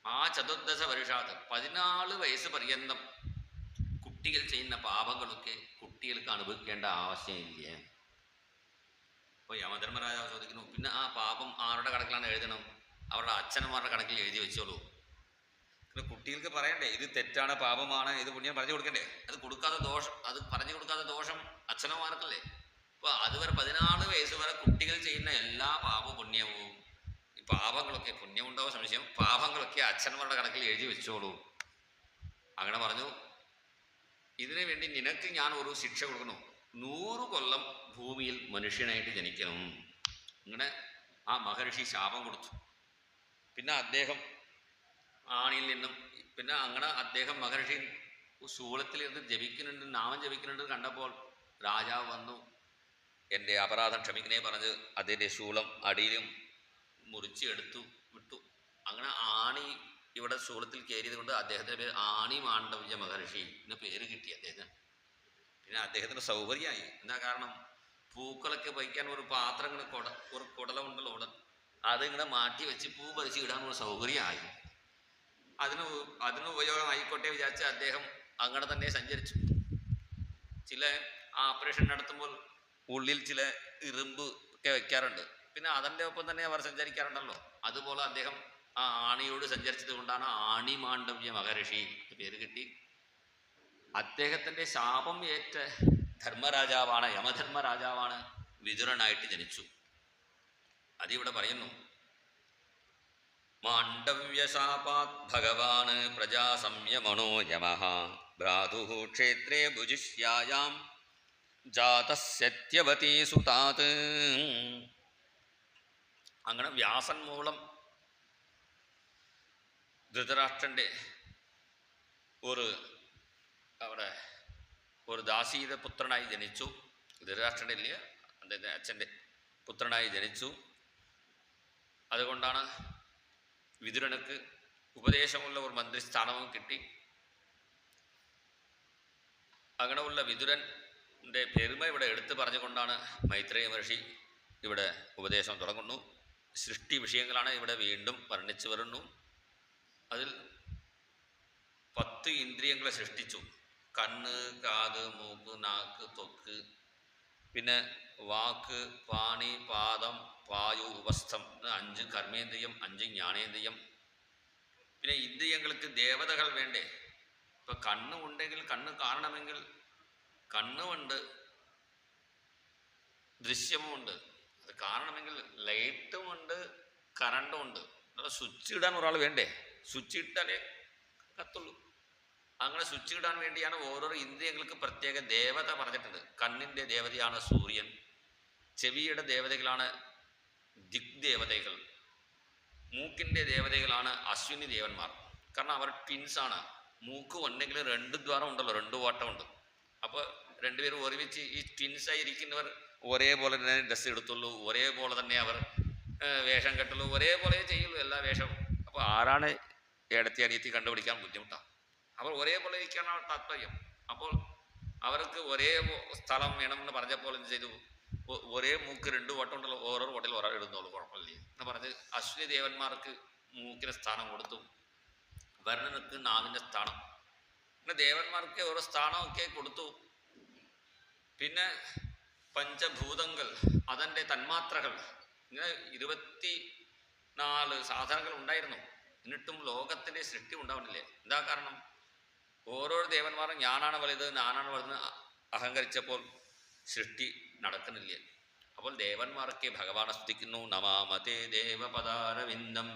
ആ ചതുർദശ വർഷാത്ത് 14 വയസ്സ് പര്യന്തം കുട്ടികൾ ചെയ്യുന്ന പാപങ്ങളൊക്കെ കുട്ടികൾക്ക് അനുഭവിക്കേണ്ട ആവശ്യമില്ല. അപ്പോൾ യമധർമ്മരാജാവ് ചോദിക്കുന്നു, പിന്നെ ആ പാപം ആരുടെ കണക്കിലാണ് എഴുതണം? അവരുടെ അച്ഛനമാരുടെ കണക്കിൽ എഴുതി വെച്ചോളൂ. പിന്നെ കുട്ടികൾക്ക് പറയണ്ടേ, ഇത് തെറ്റാണ്, പാപമാണ്, ഇത് പുണ്യം പറഞ്ഞു കൊടുക്കണ്ടേ? അത് പറഞ്ഞു കൊടുക്കാത്ത ദോഷം അച്ഛനമാർക്കല്ലേ? അപ്പോൾ അതുവരെ 14 വയസ്സ് വരെ കുട്ടികൾ ചെയ്യുന്ന എല്ലാ പാപപുണ്യവും, ഈ പാപങ്ങളൊക്കെ, പുണ്യമുണ്ടാവും സംശയം, പാപങ്ങളൊക്കെ അച്ഛന്മാരുടെ കണക്കിൽ എഴുതി വെച്ചോളൂ. അങ്ങനെ പറഞ്ഞു, ഇതിനു വേണ്ടി നിനക്ക് ഞാൻ ഒരു ശിക്ഷ കൊടുക്കണം, 100 കൊല്ലം ഭൂമിയിൽ മനുഷ്യനായിട്ട് ജനിക്കണം. ഇങ്ങനെ ആ മഹർഷി ശാപം കൊടുത്തു. പിന്നെ അദ്ദേഹം ആണിയിൽ നിന്നും പിന്നെ അങ്ങനെ അദ്ദേഹം മഹർഷി ശൂലത്തിലിരുന്ന് ജപിക്കുന്നുണ്ട്, നാമം ജപിക്കുന്നുണ്ട് കണ്ടപ്പോൾ രാജാവ് വന്നു, എൻ്റെ അപരാധം ക്ഷമിക്കണേ പറഞ്ഞ് അതിൻ്റെ ശൂലം അടിയിലും മുറിച്ച് എടുത്തു വിട്ടു. അങ്ങനെ ആണി ഇവിടെ ശൂലത്തിൽ കയറിയത് കൊണ്ട് അദ്ദേഹത്തിൻ്റെ പേര് ആണി മാണ്ഡവ്യ മഹർഷി എന്ന പേര് കിട്ടി അദ്ദേഹത്തിന്. പിന്നെ അദ്ദേഹത്തിന് സൗകര്യമായി. എന്താ കാരണം? പൂക്കളൊക്കെ വയ്ക്കാൻ ഒരു പാത്രം ഇങ്ങനെ ഒരു കുടലമുണ്ടല്ലോ അവിടെ, അതിങ്ങനെ മാറ്റി വെച്ച് പൂ പറിച്ച് ഇടാനുള്ള സൗകര്യമായി. അതിന് ഉപയോഗമായിക്കോട്ടെ വിചാരിച്ച് അദ്ദേഹം അങ്ങനെ തന്നെ സഞ്ചരിച്ചു. ചില ഓപ്പറേഷൻ നടത്തുമ്പോൾ ഉള്ളിൽ ചില ഇരുമ്പ് ഒക്കെ വയ്ക്കാറുണ്ട്, പിന്നെ അതിൻ്റെ ഒപ്പം തന്നെ അവർ സഞ്ചരിക്കാറുണ്ടല്ലോ. അതുപോലെ അദ്ദേഹം ആ ആണിയോട് സഞ്ചരിച്ചത് കൊണ്ടാണ് ആണിമാണ്ഡവ്യ മഹർഷി പേര് കിട്ടി. അദ്ദേഹത്തിൻ്റെ ശാപം ഏറ്റ ധർമ്മരാജാവാണ്, യമധർമ്മരാജാവാണ് വിതുരനായിട്ട് ജനിച്ചു. അതിവിടെ പറയുന്നു. മാണ്ഡവ്യശാപാത് ഭഗവാന് പ്രജാസംയമണോ യമഃ ഭ്രാതുഃ ക്ഷേത്രേ ഭുജിഷ്യായാം ജാതസ്യത്യവതീ സുതാത്. അങ്ങനെ വ്യാസൻ മൂലം ധൃതരാഷ്ട്രൻ്റെ അവിടെ ഒരു ദാസിയുടെ പുത്രനായി ജനിച്ചു. ധൃതരാഷ്ട്രൻ്റെ ഇല്ല, അദ്ദേഹത്തിൻ്റെ അച്ഛൻ്റെ പുത്രനായി ജനിച്ചു. അതുകൊണ്ടാണ് വിതുരനക്ക് ഉപദേശമുള്ള ഒരു മന്ത്രിസ്ഥാനവും കിട്ടി. അങ്ങനെയുള്ള വിതുരൻ്റെ പെരുമ ഇവിടെ എടുത്തു പറഞ്ഞുകൊണ്ടാണ് മൈത്രേയ മഹർഷി ഇവിടെ ഉപദേശം തുടങ്ങുന്നു. സൃഷ്ടി വിഷയങ്ങളാണ് ഇവിടെ വീണ്ടും വർണ്ണിച്ചു വരുന്നു. അതിൽ 10 ഇന്ദ്രിയങ്ങളെ സൃഷ്ടിച്ചു. കണ്ണ്, കാത്, മൂക്ക്, നാക്ക്, ത്വക്ക്, പിന്നെ വാക്ക്, പാണി, പാദം, വായു, ഉപസ്ഥം, 5 കർമ്മേന്ദ്രിയം, 5 ജ്ഞാനേന്ദ്രിയം. പിന്നെ ഇന്ദ്രിയങ്ങൾക്ക് ദേവതകൾ വേണ്ടേ? ഇപ്പം കണ്ണ് ഉണ്ടെങ്കിൽ, കണ്ണ് കാണണമെങ്കിൽ കണ്ണുമുണ്ട്, ദൃശ്യമുണ്ട്. അത് കാണണമെങ്കിൽ ലൈറ്റുമുണ്ട്, കറണ്ടുമുണ്ട്. സ്വിച്ച് ഇടാൻ ഒരാൾ വേണ്ടേ? സ്വിച്ച് ഇട്ടാലേ കത്തുള്ളൂ. അങ്ങനെ സ്വിച്ച് ഇടാൻ വേണ്ടിയാണ് ഓരോരോ ഇന്ദ്രിയങ്ങൾക്ക് പ്രത്യേക ദേവത പറഞ്ഞിട്ടുണ്ട്. കണ്ണിൻ്റെ ദേവതയാണ് സൂര്യൻ, ചെവിയുടെ ദേവതകളാണ് ദിഗ്ദേവതകൾ, മൂക്കിൻ്റെ ദേവതകളാണ് അശ്വിനി ദേവന്മാർ. കാരണം അവർ ട്വിൻസാണ്. മൂക്ക് ഉണ്ടെങ്കിൽ 2 ദ്വാരം ഉണ്ടല്ലോ, 2 ഓട്ടമുണ്ട്. അപ്പോൾ രണ്ടുപേരും ഒരുമിച്ച് ഈ ട്വിൻസായി ഇരിക്കുന്നവർ ഒരേപോലെ തന്നെ ഡ്രസ്സ് എടുത്തുള്ളൂ, ഒരേപോലെ തന്നെ അവർ വേഷം കെട്ടുള്ളൂ, ഒരേപോലെ ചെയ്യുള്ളൂ എല്ലാ വേഷവും. അപ്പോൾ ആരാണ് ഏടത്തി അനിയത്തി കണ്ടുപിടിക്കാൻ ബുദ്ധിമുട്ടാണ്. അവർ ഒരേപോലെ ഇരിക്കാനാണ് താത്പര്യം. അപ്പോൾ അവർക്ക് ഒരേ സ്ഥലം വേണമെന്ന് പറഞ്ഞപ്പോൾ എന്ത് ചെയ്തു? ഒരേ മൂക്ക് 2 ഓട്ടം ഉണ്ടല്ലോ, ഓരോ ഓട്ടിൽ ഒരാൾ ഇടുന്നുള്ളൂ, കുഴപ്പമില്ലേ എന്ന് പറഞ്ഞ് അശ്വിനി ദേവന്മാർക്ക് മൂക്കിന് സ്ഥാനം കൊടുത്തു, വരുണനക്ക് നാവിൻ്റെ സ്ഥാനം, പിന്നെ ദേവന്മാർക്ക് ഓരോ സ്ഥാനമൊക്കെ കൊടുത്തു. പിന്നെ പഞ്ചഭൂതങ്ങൾ, അതിൻ്റെ തന്മാത്രകൾ, ഇങ്ങനെ 24 സാധനങ്ങൾ ഉണ്ടായിരുന്നു. എന്നിട്ടും ലോകത്തിൻ്റെ സൃഷ്ടി ഉണ്ടാവുന്നില്ലേ? എന്താ കാരണം? ഓരോ ദേവന്മാരും ഞാനാണ് വലുത്, ഞാനാണ് വലുത് അഹങ്കരിച്ചപ്പോൾ സൃഷ്ടി നടക്കുന്നില്ല. അപ്പോൾ ദേവന്മാർക്ക് ഭഗവാനെ സ്തുതിക്കുന്നു. നമാമതേ ദേവപദാരവിന്ദം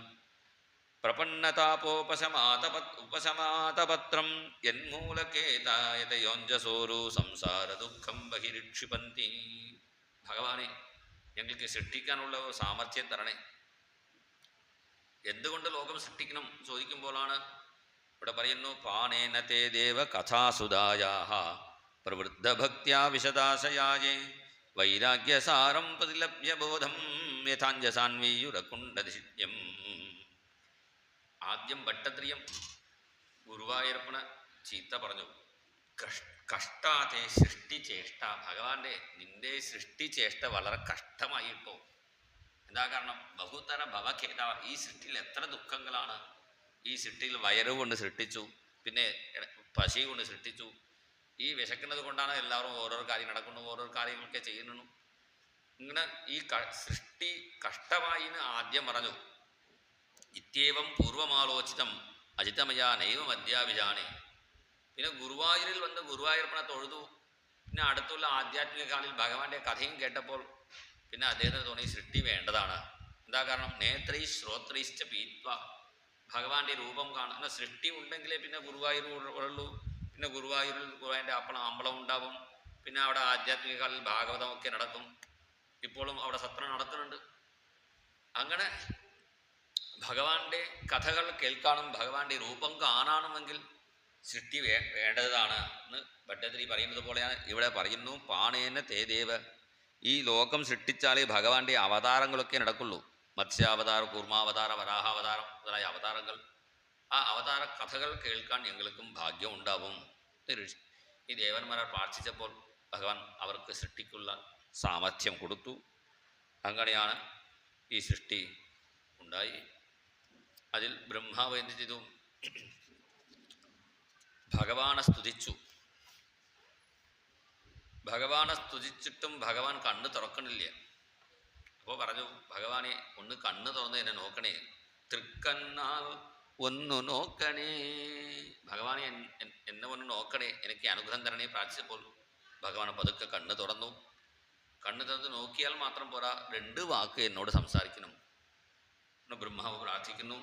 പ്രപന്നതാപോപശമാതപത്രം യന്മൂലകേതായതയോഞ്ജസോരു സംസാര ദുഃഖം ബഹിരിക്ഷിപന്തി. ഭഗവാനെ, ഞങ്ങൾക്ക് സൃഷ്ടിക്കാനുള്ള സാമർഥ്യം തരണേ. എന്തുകൊണ്ട് ലോകം സൃഷ്ടിക്കണം ചോദിക്കുമ്പോഴാണ് ഇവിടെ പറയുന്നു. പാണേന തേ ദേവ കഥാസുധായാഃ പ്രവൃദ്ധഭക്ത്യാ വിശദാശയായേ വൈരാഗ്യസാരം പ്രതിലഭ്യ ബോധം യഥാഞ്ജസാൻവീയുരകുണ്ഡദിശിത്യം. ആദ്യം ഭട്ടത്രിയം ഗുരുവായൂരപ്പന് ചീത്ത പറഞ്ഞു. കഷ്ടാതെ സൃഷ്ടിചേഷ്ട. ഭഗവാന്റെ നിന്റെ സൃഷ്ടിചേഷ്ട വളരെ കഷ്ടമായിട്ടോ. എന്താ കാരണം? ബഹുതര ഭവഖേദ. ഈ സൃഷ്ടിയിൽ എത്ര ദുഃഖങ്ങളാണ്. ഈ സൃഷ്ടിയിൽ വയറ് കൊണ്ട് സൃഷ്ടിച്ചു, പിന്നെ പശി കൊണ്ട് സൃഷ്ടിച്ചു. ഈ വിശക്കുന്നത് കൊണ്ടാണ് എല്ലാവരും ഓരോരോ കാര്യം നടക്കുന്നു, ഓരോരോ കാര്യങ്ങളൊക്കെ ചെയ്യുന്നു. ഇങ്ങനെ ഈ സൃഷ്ടി കഷ്ടമായിന്ന് ആദ്യം പറഞ്ഞു. ഇത്യേവം പൂർവമാലോചിതം അജിതമയാ നൈവം അദ്യാവിജാനെ. പിന്നെ ഗുരുവായൂരിൽ വന്ന് ഗുരുവായൂരപ്പനെ തൊഴുതു. പിന്നെ അടുത്തുള്ള ആധ്യാത്മിക കാലിൽ ഭഗവാന്റെ കഥയും കേട്ടപ്പോൾ പിന്നെ അദ്ദേഹത്തിന് തോന്നി സൃഷ്ടി വേണ്ടതാണ്. എന്താ കാരണം? നേത്രൈ ശ്രോത്രൈശ്ച പീത്വ. ഭഗവാന്റെ രൂപം കാണുന്ന സൃഷ്ടി ഉണ്ടെങ്കിലേ പിന്നെ ഗുരുവായൂർ ഉള്ളൂ. പിന്നെ ഗുരുവായൂരിൽ ഗുരുവായൂരിൻ്റെ അമ്പലം ഉണ്ടാവും. പിന്നെ അവിടെ ആധ്യാത്മിക കാലിൽ ഭാഗവതമൊക്കെ നടക്കും. ഇപ്പോഴും അവിടെ സത്രം നടക്കുന്നുണ്ട്. അങ്ങനെ ഭഗവാന്റെ കഥകൾ കേൾക്കാനും ഭഗവാന്റെ രൂപം കാണണമെങ്കിൽ സൃഷ്ടി വേണ്ടതാണ് എന്ന് ഭട്ടതിരി പറയുന്നത് പോലെയാണ് ഇവിടെ പറയുന്നു. പാണേന തേ ദേവ. ഈ ലോകം സൃഷ്ടിച്ചാലേ ഭഗവാന്റെ അവതാരങ്ങളൊക്കെ നടക്കുള്ളൂ. മത്സ്യാവതാരം, കൂർമാവതാരം, വരാഹാവതാരം മുതലായ അവതാരങ്ങൾ. ആ അവതാര കഥകൾ കേൾക്കാൻ ഞങ്ങൾക്കും ഭാഗ്യം ഉണ്ടാവും. ഈ ദേവന്മാരെ പ്രാർത്ഥിച്ചപ്പോൾ ഭഗവാൻ അവർക്ക് സൃഷ്ടിക്കുള്ള സാമർഥ്യം കൊടുത്തു. അങ്ങനെയാണ് ഈ സൃഷ്ടി ഉണ്ടായി. അതിൽ ബ്രഹ്മാവ് എന്ത് ചെയ്തു? ഭഗവാനെ സ്തുതിച്ചു. ഭഗവാനെ സ്തുതിച്ചിട്ടും ഭഗവാൻ കണ്ണ് തുറക്കണില്ല. അപ്പോൾ പറഞ്ഞു, ഭഗവാനെ ഒന്ന് കണ്ണ് തുറന്ന് എന്നെ നോക്കണേ. തൃക്കണ്ണാൽ ഒന്നു നോക്കണേ, ഭഗവാനെ എന്നെ ഒന്ന് നോക്കണേ, എനിക്ക് അനുഗ്രഹം തരണേ പ്രാർത്ഥിച്ചപ്പോൾ ഭഗവാൻ പതുക്കെ കണ്ണ് തുറന്നു. കണ്ണ് തുറന്ന് നോക്കിയാൽ മാത്രം പോരാ, 2 വാക്ക് എന്നോട് സംസാരിക്കണം. ബ്രഹ്മാവ് പ്രാർത്ഥിക്കുന്നു.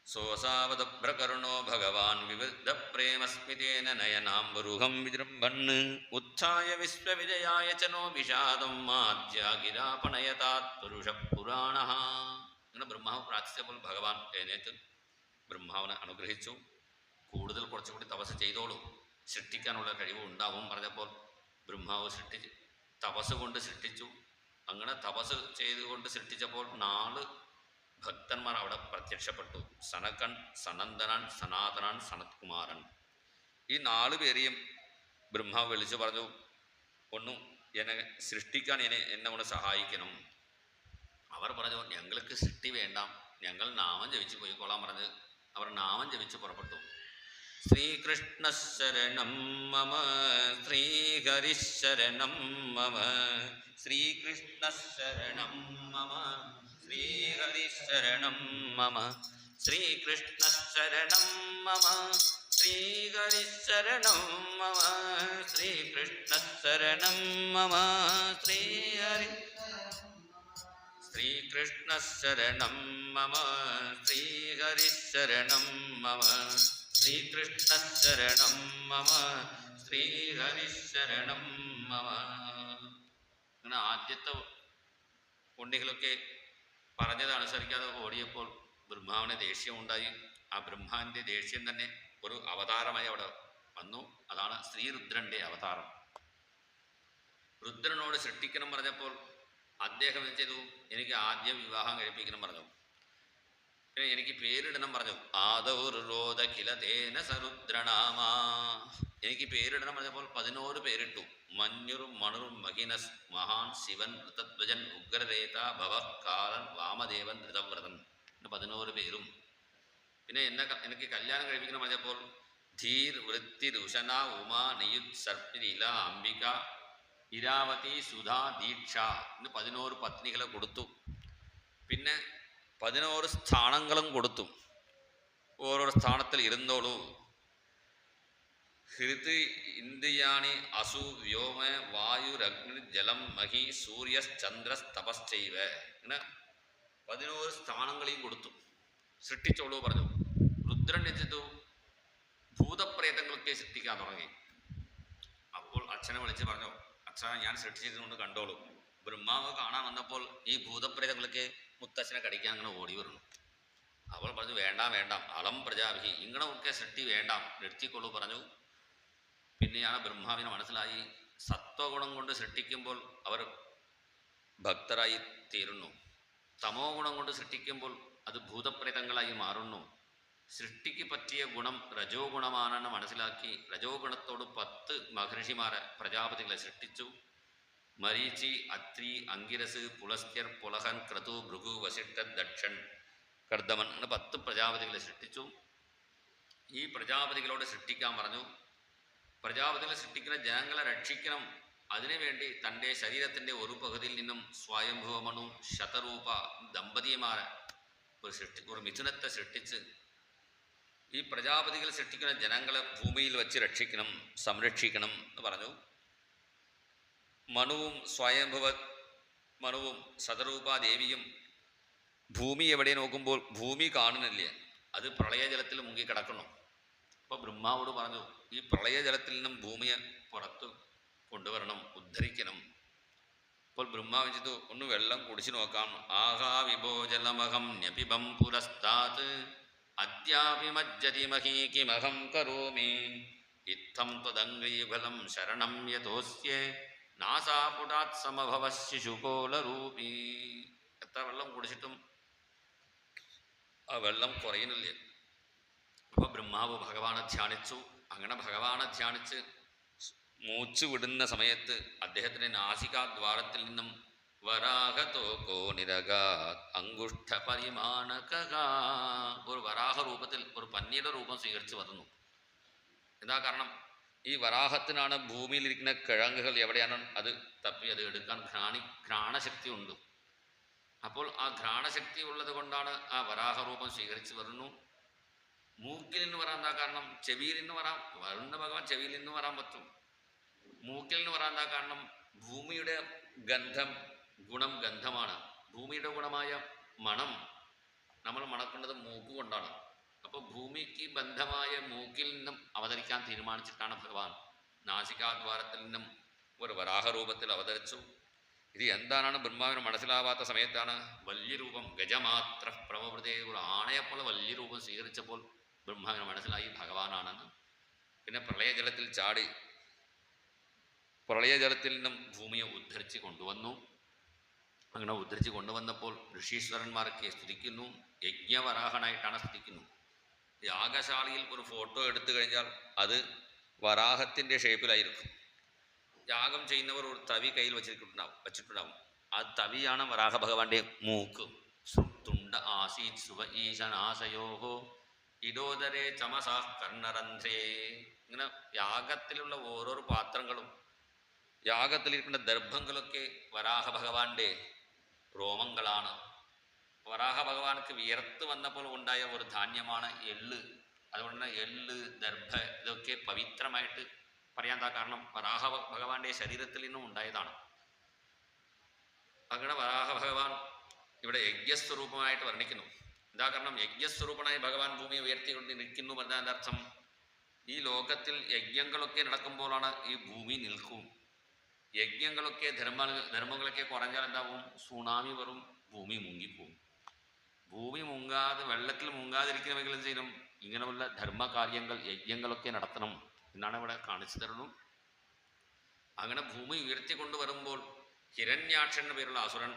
സോസാവതഭ്രകരുണോ ഭഗവാൻ വിവിധ പ്രേമസ്മിതേന നയനാംബുരുഹം വിജൃംഭണ് ഉത്ഥായ വിശ്വവിജയായ ചനോ വിഷാദം മാധ്യാഗിരാപണയതാത് പുരുഷ പുരാണ. അങ്ങനെ ബ്രഹ്മാവ് പ്രാർത്ഥിച്ചപ്പോൾ ഭഗവാൻ എഴുന്നേറ്റ് ബ്രഹ്മാവിനെ അനുഗ്രഹിച്ചു. കൂടുതൽ കുറച്ചുകൂടി തപസ് ചെയ്തോളൂ, സൃഷ്ടിക്കാനുള്ള കഴിവ് ഉണ്ടാവും പറഞ്ഞപ്പോൾ ബ്രഹ്മാവ് തപസ് കൊണ്ട് സൃഷ്ടിച്ചു. അങ്ങനെ തപസ് ചെയ്തുകൊണ്ട് സൃഷ്ടിച്ചപ്പോൾ 4 ഭക്തന്മാർ അവിടെ പ്രത്യക്ഷപ്പെട്ടു. സനകൻ, സനന്ദനൻ, സനാതനൻ, സനത്കുമാരൻ. ഈ 4 പേരെയും ബ്രഹ്മാവ് വിളിച്ചു പറഞ്ഞു, ഒന്നും എന്നെ സൃഷ്ടിക്കാൻ എന്നെ ഒന്ന് സഹായിക്കണം. അവർ പറഞ്ഞു, ഞങ്ങൾക്ക് സൃഷ്ടി വേണ്ട, ഞങ്ങൾ നാമം ജപിച്ച് പോയിക്കോളാൻ പറഞ്ഞ് അവർ നാമം ജപിച്ച് പുറപ്പെട്ടു. ശ്രീകൃഷ്ണശരണം മമ ശ്രീഹരിശരണം മമ ശ്രീകൃഷ്ണശരണം മമ ശ്രീഹരിശരണം മമ ശ്രീകൃഷ്ണശരണം മമ ശ്രീഹരിശരണം മമ ശ്രീകൃഷ്ണശരണം മമ ശ്രീകൃഷ്ണശരണം മമ ശ്രീഹരിശരണം മമ ശ്രീകൃഷ്ണശരണം മമ ശ്രീഹരിശരണം മമ. അങ്ങനെ ആദ്യത്തെ ഉണ്ണികളൊക്കെ പറഞ്ഞത് അനുസരിക്കാതെ ഓടിയപ്പോൾ ബ്രഹ്മാവിന് ദേഷ്യമുണ്ടായി. ആ ബ്രഹ്മാവിൻ്റെ ദേഷ്യം തന്നെ ഒരു അവതാരമായി അവിടെ വന്നു. അതാണ് ശ്രീരുദ്രൻ്റെ അവതാരം. രുദ്രനോട് സൃഷ്ടിക്കണം പറഞ്ഞപ്പോൾ അദ്ദേഹം എന്ത് ചെയ്തു, എനിക്ക് ആദ്യം വിവാഹം കഴിപ്പിക്കണം പറഞ്ഞു. പിന്നെ എനിക്ക് പേരിടണം പറഞ്ഞു. ആദൗരോധഖിലതേന സരുദ്രനാമാ, എനിക്ക് പേരിടണം പറഞ്ഞപ്പോൾ 11 പേരിട്ടു. മഞ്ഞുർ മണുർ മഹിനസ് മഹാൻ ശിവൻ ഋതധ്വജൻ ഉഗ്രരേത ഭവകാലൻ വാമദേവൻ ധൃതവ്രതൻ, 11 പേരും. പിന്നെ എനിക്ക് കല്യാണം കഴിപ്പിക്കണം പറഞ്ഞപ്പോൾ ധീർ വൃത്തി രുഷന ഉമാ നിയുത് സർപ്പില അംബിക ഇരാവതി സുധാ ദീക്ഷ എന്ന് 11 പത്നികളെ കൊടുത്തു. പിന്നെ 11 സ്ഥാനങ്ങളും കൊടുത്തു. ഓരോ സ്ഥാനത്തിൽ ഇരുന്നോളൂ. ഹൃത് ഇന്ദ്രിയാണി അസു വ്യോമ വായുരഗ്നി ജലം മഹി സൂര്യചന്ദ്രസ് തപശ്ചൈവ, ഇങ്ങനെ 11 സ്ഥാനങ്ങളെയും കൊടുത്തു. സൃഷ്ടിച്ചോളൂ പറഞ്ഞു. രുദ്രൻ എന്തു ഭൂതപ്രേതങ്ങളൊക്കെ സൃഷ്ടിക്കാൻ തുടങ്ങി. അപ്പോൾ അച്ഛനെ വിളിച്ച് പറഞ്ഞു, അച്ഛനെ ഞാൻ സൃഷ്ടിച്ചതുകൊണ്ട് കണ്ടോളൂ. ബ്രഹ്മാവ് കാണാൻ വന്നപ്പോൾ ഈ ഭൂതപ്രേതങ്ങളൊക്കെ മുത്തച്ഛനെ കടിക്കാൻ അങ്ങനെ ഓടി വരുന്നു. അവൾ പറഞ്ഞു, വേണ്ട വേണ്ട, അളം പ്രജാഭിഹി, ഇങ്ങനെയൊക്കെ സൃഷ്ടി വേണ്ട, നിർത്തിക്കൊള്ളൂ പറഞ്ഞു. പിന്നെയാണ് ബ്രഹ്മാവിനെ മനസ്സിലായി, സത്വഗുണം കൊണ്ട് സൃഷ്ടിക്കുമ്പോൾ അവർ ഭക്തരായി തീരുന്നു, തമോ ഗുണം കൊണ്ട് സൃഷ്ടിക്കുമ്പോൾ അത് ഭൂതപ്രേതങ്ങളായി മാറുന്നു. സൃഷ്ടിക്ക് പറ്റിയ ഗുണം രജോ ഗുണമാണെന്ന് മനസ്സിലാക്കി രജോ ഗുണത്തോട് 10 മഹർഷിമാരെ പ്രജാപതികളെ സൃഷ്ടിച്ചു. മരീചി, അത്രി, അങ്കിരസ്, പുലസ്ത്യർ, പുലഹൻ, ക്രതു, ഭൃഗു, വസിഷ്ഠ, ദക്ഷൻ, കർദമൻ അങ്ങനെ 10 പ്രജാപതികളെ സൃഷ്ടിച്ചു. ഈ പ്രജാപതികളോട് സൃഷ്ടിക്കാൻ പറഞ്ഞു. പ്രജാപതികളെ സൃഷ്ടിക്കുന്ന ജനങ്ങളെ രക്ഷിക്കണം. അതിനുവേണ്ടി തൻ്റെ ശരീരത്തിൻ്റെ ഒരു പകുതിയിൽ നിന്നും സ്വയംഭൂമണു ശതരൂപ ദമ്പതിമാരെ ഒരു മിഥുനത്തെ സൃഷ്ടിച്ച് ഈ പ്രജാപതികൾ സൃഷ്ടിക്കുന്ന ജനങ്ങളെ ഭൂമിയിൽ വെച്ച് രക്ഷിക്കണം, സംരക്ഷിക്കണം എന്ന് പറഞ്ഞു. മനുവും മനുവും ശതരൂപാദേവിയും ഭൂമി എവിടെ നോക്കുമ്പോൾ ഭൂമി കാണുന്നില്ല, അത് പ്രളയജലത്തിൽ മുങ്ങി കിടക്കണം. അപ്പോൾ ബ്രഹ്മാവോട് പറഞ്ഞു, ഈ പ്രളയജലത്തിൽ നിന്നും ഭൂമിയെ പുറത്ത് കൊണ്ടുവരണം, ഉദ്ധരിക്കണം. അപ്പോൾ ബ്രഹ്മാവ് ചെയ്തു, ഒന്ന് വെള്ളം കുടിച്ചു നോക്കാം. ആഹാ വിഭോജലമഹം ന്യപിബം പുരസ്താത് അദ്യാപി മഹീകിമഹം കരോമി ഇത്തം ത്വദംഗ്രീഫലം ശരണം യതോസ്യേ നാസാപുടാത് സമഭവ ശിശുകോലരൂപീ. എത്ര വെള്ളം കുടിച്ചിട്ടും ആ വെള്ളം കുറയുന്നില്ല. അപ്പോൾ ബ്രഹ്മാവ് ഭഗവാനെ ധ്യാനിച്ചു. അങ്ങനെ ഭഗവാനെ ധ്യാനിച്ച് മൂച്ചു വിടുന്ന സമയത്ത് അദ്ദേഹത്തിൻ്റെ നാസികാദ്വാരത്തിൽ നിന്നും വരാഹതോകോ നിരകാത് അങ്കുഷ്ഠ പരിമാണക, ഒരു വരാഹ രൂപത്തിൽ ഒരു പന്നിയുടെ രൂപം സ്വീകരിച്ച് വരുന്നു. എന്താ കാരണം? ഈ വരാഹത്തിനാണ് ഭൂമിയിലിരിക്കുന്ന കിഴങ്ങുകൾ എവിടെയാണ് അത് തപ്പി അത് എടുക്കാൻ ഘ്രാണശക്തി ഉണ്ട്. അപ്പോൾ ആ ഘ്രാണശക്തി ഉള്ളത് കൊണ്ടാണ് ആ വരാഹരൂപം സ്വീകരിച്ച് വരുന്നു. മൂക്കിൽ നിന്ന് വരാൻ എന്താ കാരണം? ചെവിയിൽ നിന്ന് വരാം. വരുന്ന ഭഗവാൻ ചെവിയിൽ നിന്ന് വരാൻ പറ്റും. മൂക്കിൽ നിന്ന് വരാൻ എന്താ കാരണം? ഭൂമിയുടെ ഗന്ധം, ഗുണം ഗന്ധമാണ്. ഭൂമിയുടെ ഗുണമായ മണം നമ്മൾ മണക്കുന്നത് മൂക്ക് കൊണ്ടാണ്. അപ്പോൾ ഭൂമിക്ക് ബന്ധമായ മൂക്കിൽ നിന്നും അവതരിക്കാൻ തീരുമാനിച്ചിട്ടാണ് ഭഗവാൻ നാസികാദ്വാരത്തിൽ നിന്നും ഒരു വരാഹരൂപത്തിൽ അവതരിച്ചു. ഇത് എന്താണെന്ന് ബ്രഹ്മാവിന് മനസ്സിലാവാത്ത സമയത്താണ് വലിയ രൂപം, ഗജമാത്ര പ്രവൃത്തി, ഒരു ആണയെപ്പോലെ വലിയ രൂപം സ്വീകരിച്ചപ്പോൾ ബ്രഹ്മാവിന് മനസ്സിലായി ഭഗവാനാണെന്ന്. പിന്നെ പ്രളയജലത്തിൽ ചാടി പ്രളയജലത്തിൽ നിന്നും ഭൂമിയെ ഉദ്ധരിച്ച് കൊണ്ടുവന്നു. അങ്ങനെ ഉദ്ധരിച്ച് കൊണ്ടുവന്നപ്പോൾ ഋഷീശ്വരന്മാർക്ക് സ്തുതിക്കുന്നു. യജ്ഞവരാഹനായിട്ടാണ് സ്തുതിക്കുന്നു. യാഗശാലയിൽ ഒരു ഫോട്ടോ എടുത്തു കഴിഞ്ഞാൽ അത് വരാഹത്തിൻ്റെ ഷേപ്പിലായിരിക്കും. യാഗം ചെയ്യുന്നവർ ഒരു തവി കയ്യിൽ വച്ചിട്ടുണ്ടാവും. ആ തവിയാണ് വരാഹ ഭഗവാന്റെ മൂക്ക്. തുണ്ട ആസീത് സുവ ഈശനാശയോഹോ ഇടോദരേ ചമസാ കർണരന്ധ്രേ. ഇങ്ങനെ യാഗത്തിലുള്ള ഓരോരോ പാത്രങ്ങളും യാഗത്തിലിരിക്കുന്ന ദർഭങ്ങളൊക്കെ വരാഹ ഭഗവാന്റെ രോമങ്ങളാണ്. വരാഹ ഭഗവാനക്ക് വിയർത്ത് വന്നപ്പോൾ ഉണ്ടായ ഒരു ധാന്യമാണ് എള്ള്. അതുകൊണ്ട് തന്നെ എള്ള്, ദർഭ ഇതൊക്കെ പവിത്രമായിട്ട് പറയാൻ എന്താ കാരണം? വരാഹ ഭഗവാന്റെ ശരീരത്തിൽ നിന്നും ഉണ്ടായതാണ്. അങ്ങനെ വരാഹ ഭഗവാൻ ഇവിടെ യജ്ഞസ്വരൂപമായിട്ട് വർണ്ണിക്കുന്നു. എന്താ കാരണം? യജ്ഞസ്വരൂപനായി ഭഗവാൻ ഭൂമിയെ ഉയർത്തിക്കൊണ്ടിരിക്കുന്നു പറഞ്ഞതിൻ്റെ അർത്ഥം ഈ ലോകത്തിൽ യജ്ഞങ്ങളൊക്കെ നടക്കുമ്പോഴാണ് ഈ ഭൂമി നിൽക്കും. യജ്ഞങ്ങളൊക്കെ ധർമ്മങ്ങളൊക്കെ കുറഞ്ഞാൽ എന്താവും? സുനാമി വരും, ഭൂമി മുങ്ങിപ്പോവും. ഭൂമി മുങ്ങാതെ, വെള്ളത്തിൽ മുങ്ങാതിരിക്കണമെങ്കിൽ എന്ത് ചെയ്യണം? ഇങ്ങനെയുള്ള ധർമ്മകാര്യങ്ങൾ, യജ്ഞങ്ങളൊക്കെ നടത്തണം എന്നാണ് ഇവിടെ കാണിച്ചു തരുന്നു. അങ്ങനെ ഭൂമി ഉയർത്തിക്കൊണ്ടുവരുമ്പോൾ ഹിരണ്യാക്ഷൻ എന്ന പേരുള്ള അസുരൻ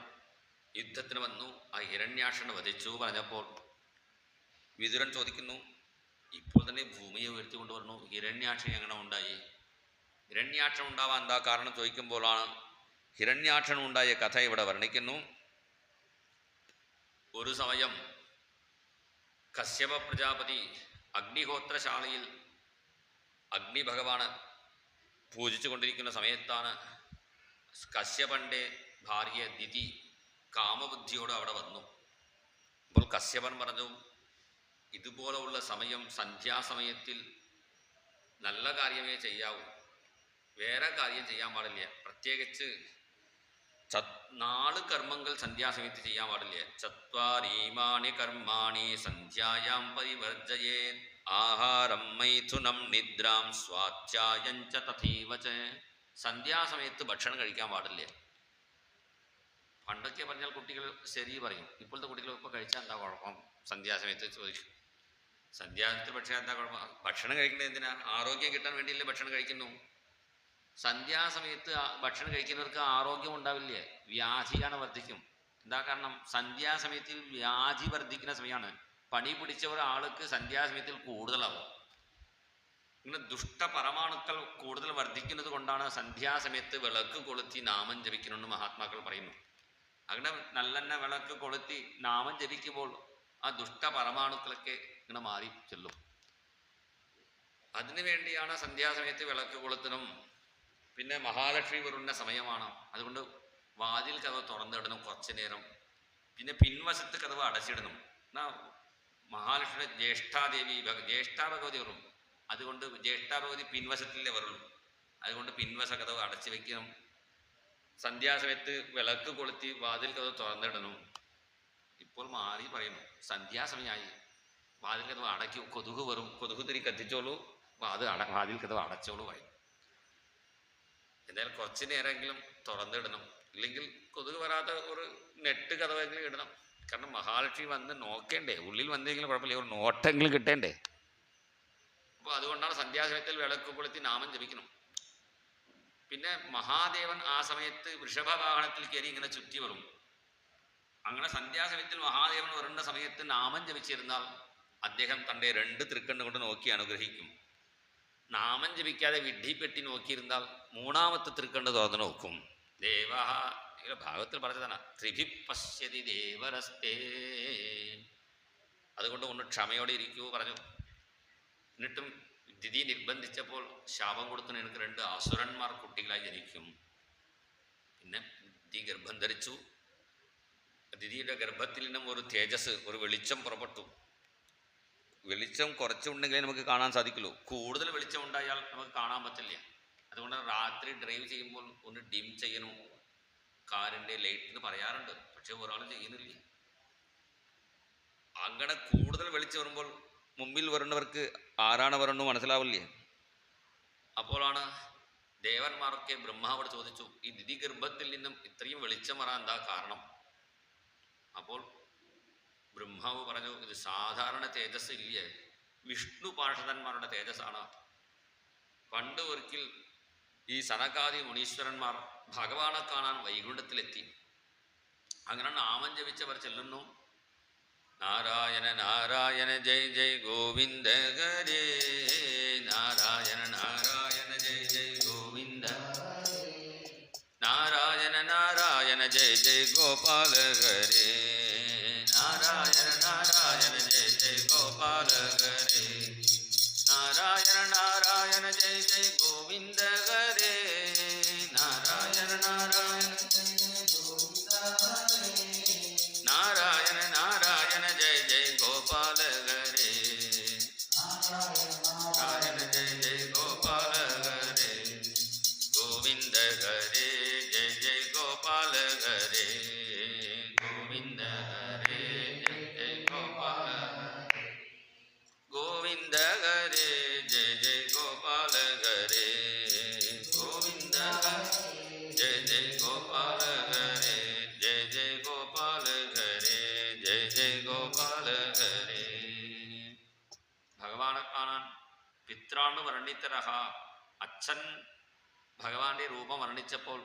യുദ്ധത്തിന് വന്നു. ആ ഹിരണ്യാക്ഷനെ വധിച്ചു പറഞ്ഞപ്പോൾ വിതുരൻ ചോദിക്കുന്നു, ഇപ്പോൾ തന്നെ ഭൂമിയെ ഉയർത്തിക്കൊണ്ടുവരുന്നു, ഹിരണ്യാക്ഷൻ എങ്ങനെ ഉണ്ടായി? ഹിരണ്യാക്ഷൻ ഉണ്ടാവാൻ എന്താ കാരണം ചോദിക്കുമ്പോഴാണ് ഹിരണ്യാക്ഷൻ ഉണ്ടായ കഥ ഇവിടെ വർണ്ണിക്കുന്നു. ഒരു സമയം കശ്യപ പ്രജാപതി അഗ്നിഹോത്രശാലയിൽ അഗ്നി ഭഗവാന് പൂജിച്ചു കൊണ്ടിരിക്കുന്ന സമയത്താണ് കശ്യപൻ്റെ ഭാര്യ ദിതി കാമബുദ്ധിയോട് അവിടെ വന്നു. അപ്പോൾ കശ്യപൻ പറഞ്ഞു, ഇതുപോലുള്ള സമയം സന്ധ്യാസമയത്തിൽ നല്ല കാര്യമേ ചെയ്യാവൂ, വേറെ കാര്യം ചെയ്യാൻ പാടില്ല. പ്രത്യേകിച്ച് 4 കർമ്മങ്ങൾ സന്ധ്യാസമയത്ത് ചെയ്യാൻ പാടില്ല. ചത്വാരീമാണി കർമാണി സന്ധ്യായാം പരിവർജയേ ആഹാരം മൈഥുനം നിദ്രാം സ്വാധ്യായം ച തഥൈവ ച. സന്ധ്യാസമയത്ത് ഭക്ഷണം കഴിക്കാൻ പാടില്ല. പണ്ടൊക്കെ പറഞ്ഞാൽ കുട്ടികൾ ശരി പറയും. ഇപ്പോഴത്തെ കുട്ടികൾ ഇപ്പോൾ കഴിച്ചാൽ എന്താ കുഴപ്പം? സന്ധ്യാസമയത്ത് ചോദിച്ചു. സന്ധ്യാസമയത്ത് ഭക്ഷണം എന്താ കുഴപ്പം? ഭക്ഷണം കഴിക്കുന്നത് എന്തിനാ? ആരോഗ്യം കിട്ടാൻ വേണ്ടിയല്ലേ ഭക്ഷണം കഴിക്കുന്നു. സന്ധ്യാസമയത്ത് ഭക്ഷണം കഴിക്കുന്നവർക്ക് ആരോഗ്യം ഉണ്ടാവില്ലേ? വ്യാധിയാണ് വർദ്ധിക്കും. എന്താ കാരണം? സന്ധ്യാസമയത്തിൽ വ്യാധി വർദ്ധിക്കുന്ന സമയമാണ്. പണി പിടിച്ച ഒരാൾക്ക് സന്ധ്യാസമയത്തിൽ കൂടുതലാവും. ഇങ്ങനെ ദുഷ്ടപരമാണുക്കൾ കൂടുതൽ വർദ്ധിക്കുന്നത് കൊണ്ടാണ് സന്ധ്യാസമയത്ത് വിളക്ക് കൊളുത്തി നാമം ജപിക്കണമെന്ന് മഹാത്മാക്കൾ പറയുന്നു. അങ്ങനെ നല്ലെണ്ണ വിളക്ക് കൊളുത്തി നാമം ജപിക്കുമ്പോൾ ആ ദുഷ്ടപരമാണുക്കളൊക്കെ ഇങ്ങനെ മാറി ചെല്ലും. അതിനു വേണ്ടിയാണ് സന്ധ്യാസമയത്ത് വിളക്ക് കൊളുത്തണം. പിന്നെ മഹാലക്ഷ്മി വരുന്ന സമയമാണ്, അതുകൊണ്ട് വാതിൽ കഥവ് തുറന്നിടണം കുറച്ചു നേരം. പിന്നെ പിൻവശത്ത് കഥവ് അടച്ചിടണം. എന്നാ മഹാലക്ഷ്മിയുടെ ജ്യേഷ്ഠാദേവി ജ്യേഷ്ഠാഭഗവതി വരും. അതുകൊണ്ട് ജ്യേഷ്ഠാഭഗവതി പിൻവശത്തിലേ വരുള്ളൂ. അതുകൊണ്ട് പിൻവശ കഥവ് അടച്ചു വെക്കണം. സന്ധ്യാസമയത്ത് വിളക്ക് കൊളുത്തി വാതിൽ കഥവ് തുറന്നിടണം. ഇപ്പോൾ മാറി പറയുന്നു, സന്ധ്യാസമയമായി, വാതിൽ കഥവ് അടയ്ക്കൂ, കൊതുക് വരും, കൊതുക് തിരി കത്തിച്ചോളൂ, വാതിൽ കഥവ് അടച്ചോളൂ പറയും. എന്തായാലും കുറച്ച് നേരമെങ്കിലും തുറന്നിടണം. ഇല്ലെങ്കിൽ കൊതുക് വരാതെ ഒരു നെറ്റ് കഥവെങ്കിലും ഇടണം. കാരണം മഹാലക്ഷ്മി വന്ന് നോക്കേണ്ടേ, ഉള്ളിൽ വന്നെങ്കിലും കുഴപ്പമില്ല, ഒരു നോട്ടെങ്കിലും കിട്ടേണ്ടേ. അപ്പോൾ അതുകൊണ്ടാണ് സന്ധ്യാസമയത്തിൽ വിളക്ക് കൊളുത്തി നാമം ജപിക്കണം. പിന്നെ മഹാദേവൻ ആ സമയത്ത് വൃഷഭവാഹനത്തിൽ കയറി ഇങ്ങനെ ചുറ്റി വരും. അങ്ങനെ സന്ധ്യാസമയത്തിൽ മഹാദേവൻ വരുന്ന സമയത്ത് നാമം ജപിച്ചിരുന്നാൽ അദ്ദേഹം തൻ്റെ 2 തൃക്കണ്ണ് കൊണ്ട് നോക്കി അനുഗ്രഹിക്കും. നാമം ജപിക്കാതെ വിഡ്ഢിപ്പെട്ടി നോക്കിയിരുന്നാൽ 3ാമത്തെ തൃക്കണ്ണ് തുറന്ന് നോക്കും. ദേവ ഭാഗത്തിൽ പറഞ്ഞതാണ്, ത്രിഭി പശ്യതി ദേവരസ്തേ. അതുകൊണ്ട് ഒന്ന് ക്ഷമയോടെ ഇരിക്കൂ പറഞ്ഞു. എന്നിട്ടും ദിതി നിർബന്ധിച്ചപ്പോൾ ശാപം കൊടുത്തിന് എനിക്ക് 2 അസുരന്മാർ കുട്ടികളായി ജനിക്കും. പിന്നെ ദിതി ഗർഭം ധരിച്ചു. അതിഥിയുടെ ഗർഭത്തിൽ നിന്നും ഒരു തേജസ്, ഒരു വെളിച്ചം പുറപ്പെട്ടു. വെളിച്ചം കുറച്ചുണ്ടെങ്കിലേ നമുക്ക് കാണാൻ സാധിക്കുള്ളൂ. കൂടുതൽ വെളിച്ചം ഉണ്ടായാൽ നമുക്ക് കാണാൻ പറ്റില്ല. അതുകൊണ്ട് രാത്രി ഡ്രൈവ് ചെയ്യുമ്പോൾ ഒന്ന് ഡിം ചെയ്യണം കാറിൻ്റെ ലൈറ്റ് എന്ന് പറയാറുണ്ട്. പക്ഷെ ഒരാൾ ചെയ്യുന്നില്ല. അങ്ങനെ കൂടുതൽ വെളിച്ചം വരുമ്പോൾ മുമ്പിൽ വരുന്നവർക്ക് ആരാണ് വരണമെന്ന് മനസ്സിലാവില്ലേ. അപ്പോഴാണ് ദേവന്മാരൊക്കെ ബ്രഹ്മാവോട് ചോദിച്ചു, ഈ ദിതി ഗർഭത്തിൽ നിന്നും ഇത്രയും വെളിച്ചം വരാൻ എന്താ കാരണം? അപ്പോൾ ബ്രഹ്മാവ് പറഞ്ഞു, ഇത് സാധാരണ തേജസ് ഇല്ലേ, വിഷ്ണു പാർഷദന്മാരുടെ തേജസ്സാണ്. പണ്ട് ഒരിക്കൽ ഈ സനകാദി മുനീശ്വരന്മാർ ഭഗവാനെ കാണാൻ വൈകുണ്ഠത്തിലെത്തി. അങ്ങനെ നാമം ജപിച്ചവർ ചെല്ലുന്നു, നാരായണ നാരായണ ജയ് ജയ് ഗോവിന്ദ ഹരേ, നാരായണ നാരായണ ജയ് ജയ് ഗോവിന്ദ, നാരായണ നാരായണ ജയ് ജയ് ഗോപാല ഹരേ, നാരായണ നാരായണ ജയ് ജയ് ഗോപാല ഹരേ, നാരായണ നാരായണ ജയ് ജയ് ഗോവിന്ദ ഹരേ, നാരായണ നാരായണ നാരായണ നാരായണ ജയ ജയ ഗോപാല ഹരേ, നാരായണ ജയ ജയ ഗോപാല ഹരേ, ഗോവിന്ദ ഹരേ ജയ ജയ ഗോപാല ഹരേ, ഗോവിന്ദ ഹരേ ജയ ജയ ഗോപാല, ഗോവിന്ദ ഹരേ ജയ ജയ ഗോപാല ഹരേ, ഗോവിന്ദ ജയ ജയ ഗോപാല ഹരേ, ജയ ജയ ഗോപാല ഹരേ, ജയ ജയ ഗോപാല ഹരേ. ഭഗവാനെ കാണാൻ പിത്രാണ് വർണ്ണിതരഹ, അച്ഛൻ ഭഗവാന്റെ രൂപം വർണ്ണിച്ചപ്പോൾ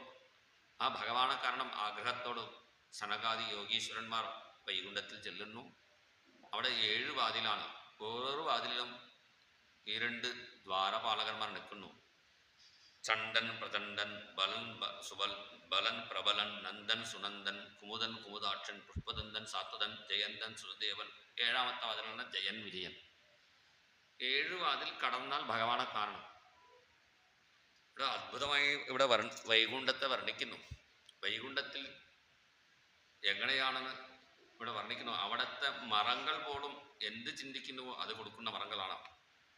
ആ ഭഗവാനെ കാരണം ആഗ്രഹത്തോട് സനകാദി യോഗീശ്വരന്മാർ വൈകുണ്ഠത്തിൽ ചെല്ലുന്നു. അവിടെ 7 വാതിലാണ്. ഓരോ വാതിലിലും 2 ദ്വാരപാലകന്മാർ നിൽക്കുന്നു. ചണ്ഡൻ പ്രചണ്ഡൻ, ബലൻ ബലൻ പ്രബലൻ, നന്ദൻ സുനന്ദൻ, കുമുദൻ കുമുദാക്ഷൻ, പുഷ്പദന്തൻ സാത്വതൻ, ജയന്തൻ സുദേവൻ. 7ാമത്തെ വാതിലാണ് ജയൻ വിജയൻ. 7 വാതിൽ കടന്നാൽ ഭഗവാനെ കാണണം. ഇവിടെ അത്ഭുതമായി ഇവിടെ വൈകുണ്ഠത്തെ വർണ്ണിക്കുന്നു. വൈകുണ്ഠത്തിൽ എങ്ങനെയാണെന്ന് ഇവിടെ വർണ്ണിക്കുന്നു. അവിടുത്തെ മരങ്ങൾ പോലും എന്ത് ചിന്തിക്കുന്നുവോ അത് കൊടുക്കുന്ന മരങ്ങളാണ്.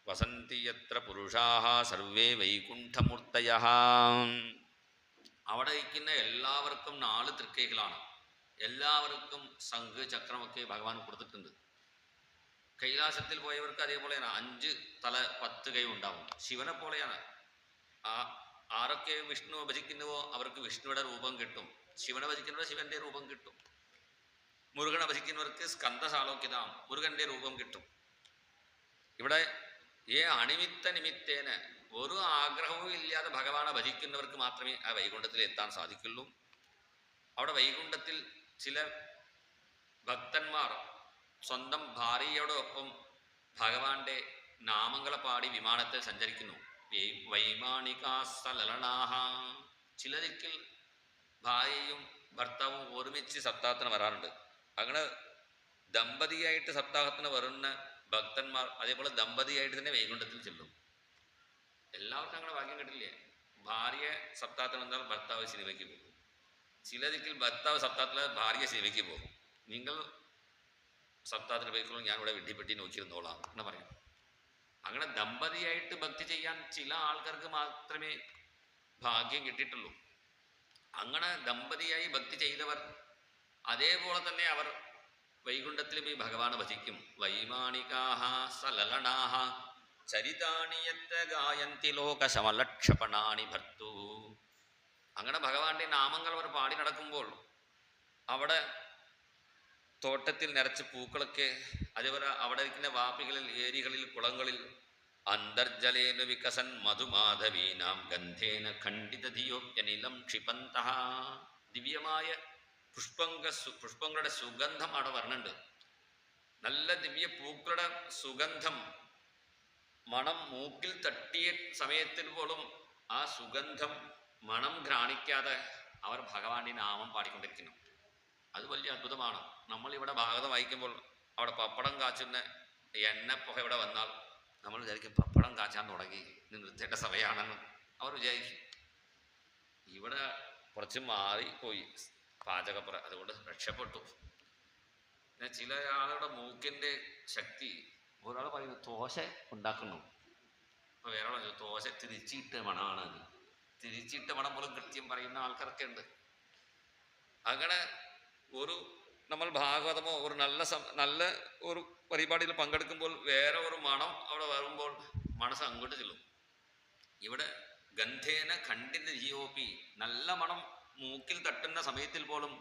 വസന്തിയത്ര പുരുഷാഹ സർവേ വൈകുണ്ഠമൂർത്തയഃ. അവിടെ ഇരിക്കുന്ന എല്ലാവർക്കും 4 തൃക്കൈകളാണ്. എല്ലാവർക്കും ശംഖ് ചക്രമൊക്കെ ഭഗവാൻ കൊടുത്തിട്ടുണ്ട്. കൈലാസത്തിൽ പോയവർക്ക് അതേപോലെയാണ്. 5 തല 10 കൈ ഉണ്ടാവും. ശിവനെ പോലെയാണ്. ആരൊക്കെ വിഷ്ണു ഭജിക്കുന്നുവോ അവർക്ക് വിഷ്ണുവിടെ രൂപം കിട്ടും. ശിവനെ ഭജിക്കുന്നവർ ശിവന്റെ രൂപം കിട്ടും. മുരുകനെ ഭജിക്കുന്നവർക്ക് സ്കന്ദസാലോക്യത, മുരുകന്റെ രൂപം കിട്ടും. ഇവിടെ അണിമിത്ത നിമിത്തേന ഒരു ആഗ്രഹവും ഇല്ലാതെ ഭഗവാനെ ഭജിക്കുന്നവർക്ക് മാത്രമേ ആ വൈകുണ്ഠത്തിൽ എത്താൻ സാധിക്കുള്ളൂ. അവിടെ വൈകുണ്ഠത്തിൽ ചില ഭക്തന്മാർ സ്വന്തം ഭാര്യയോടൊപ്പം ഭഗവാന്റെ നാമങ്ങളെ പാടി വിമാനത്തിൽ സഞ്ചരിക്കുന്നു. വൈമാണികാസ്തലളനാഹ. ചില ദിക്കിൽ ഭാര്യയും ഭർത്താവും ഒരുമിച്ച് സപ്താഹത്തിന് വരാറുണ്ട്. അങ്ങനെ ദമ്പതിയായിട്ട് സപ്താഹത്തിന് വരുന്ന ഭക്തന്മാർ അതേപോലെ ദമ്പതിയായിട്ട് തന്നെ വൈകുണ്ഠത്തിൽ ചെല്ലും. എല്ലാവർക്കും അങ്ങനെ ഭാഗ്യം കിട്ടില്ലേ? ഭാര്യ സപ്താഹത്തിന് വന്നാൽ ഭർത്താവ് സിനിമയ്ക്ക് പോകും. ചില ദിക്കിൽ ഭർത്താവ് സപ്താഹത്തിൽ ഭാര്യ സിനിമയ്ക്ക് പോകും. നിങ്ങൾ സപ്താഹത്തിന് പോയിക്കോളും, ഞാനിവിടെ വെട്ടിപ്പെട്ടി നോക്കിയിരുന്നോളാം എന്ന് പറയാം. അങ്ങനെ ദമ്പതിയായിട്ട് ഭക്തി ചെയ്യാൻ ചില ആൾക്കാർക്ക് മാത്രമേ ഭാഗ്യം കിട്ടിയിട്ടുള്ളൂ. അങ്ങനെ ദമ്പതിയായി ഭക്തി ചെയ്തവർ അതേപോലെ തന്നെ അവർ വൈകുണ്ഠത്തിൽ പോയി ഭഗവാനെ ഭജിക്കും. വൈമാണികാഹ സലലനാഹ ചരിതാണി യത്ര ഗായന്തി ലോകശമലക്ഷപണാണി ഭർത്തു. അങ്ങനെ ഭഗവാന്റെ നാമങ്ങൾ അവർ പാടി നടക്കുമ്പോൾ അവിടെ തോട്ടത്തിൽ നിറച്ച് പൂക്കളൊക്കെ, അതേപോലെ അവിടെ ഇരിക്കുന്ന വാപ്പികളിൽ, ഏരികളിൽ, കുളങ്ങളിൽ അന്തർജലേന വികസൻ മധുമാധവീനാം ഗന്ധേന ഖണ്ഡിതധിയോപ്യനിലം ക്ഷിപന്തഃ. ദിവ്യമായ പുഷ്പങ്ങളുടെ സുഗന്ധം അവിടെ വർണ്ണുണ്ട്. നല്ല ദിവ്യ പൂക്കളുടെ സുഗന്ധം മണം മൂക്കിൽ തട്ടിയ സമയത്തിൽ പോലും ആ സുഗന്ധം മണം ഘ്രാണിക്കാതെ അവർ ഭഗവാന്റെ നാമം പാടിക്കൊണ്ടിരിക്കുന്നു. അത് വലിയ അത്ഭുതമാണ്. നമ്മളിവിടെ ഭാഗവതം വായിക്കുമ്പോൾ അവിടെ പപ്പടം കാച്ചുന്ന എണ്ണപ്പുക ഇവിടെ വന്നാൽ നമ്മൾ വിചാരിക്കും പപ്പടം കാച്ചാൻ തുടങ്ങി, നിർത്തേണ്ട സമയമാണെന്ന് അവർ വിചാരിക്കും. ഇവിടെ കുറച്ച് മാറിപ്പോയി. പാചകപ്പുര, അതുകൊണ്ട് രക്ഷപ്പെട്ടു. പിന്നെ ചില ആളുടെ മൂക്കിൻ്റെ ശക്തി, ഒരാൾ പറയുന്നു ദോശ ഉണ്ടാക്കുന്നു, അപ്പോൾ വേറെ പറഞ്ഞു ദോശ തിരിച്ചിട്ട മണമാണ്, അത് തിരിച്ചിട്ട മണം പോലും കൃത്യം പറയുന്ന ആൾക്കാരൊക്കെ ഉണ്ട്. അങ്ങനെ ഒരു നമ്മൾ ഭാഗവതമോ ഒരു നല്ല ഒരു പരിപാടിയിൽ പങ്കെടുക്കുമ്പോൾ വേറെ ഒരു മണം അവിടെ വരുമ്പോൾ മനസ്സ് അങ്ങോട്ട് ചെല്ലും. ഇവിടെ ഗന്ധേന ഖണ്ഡിത ജിയോപി, നല്ല മണം മൂക്കിൽ തട്ടുന്ന സമയത്തിൽ പോലും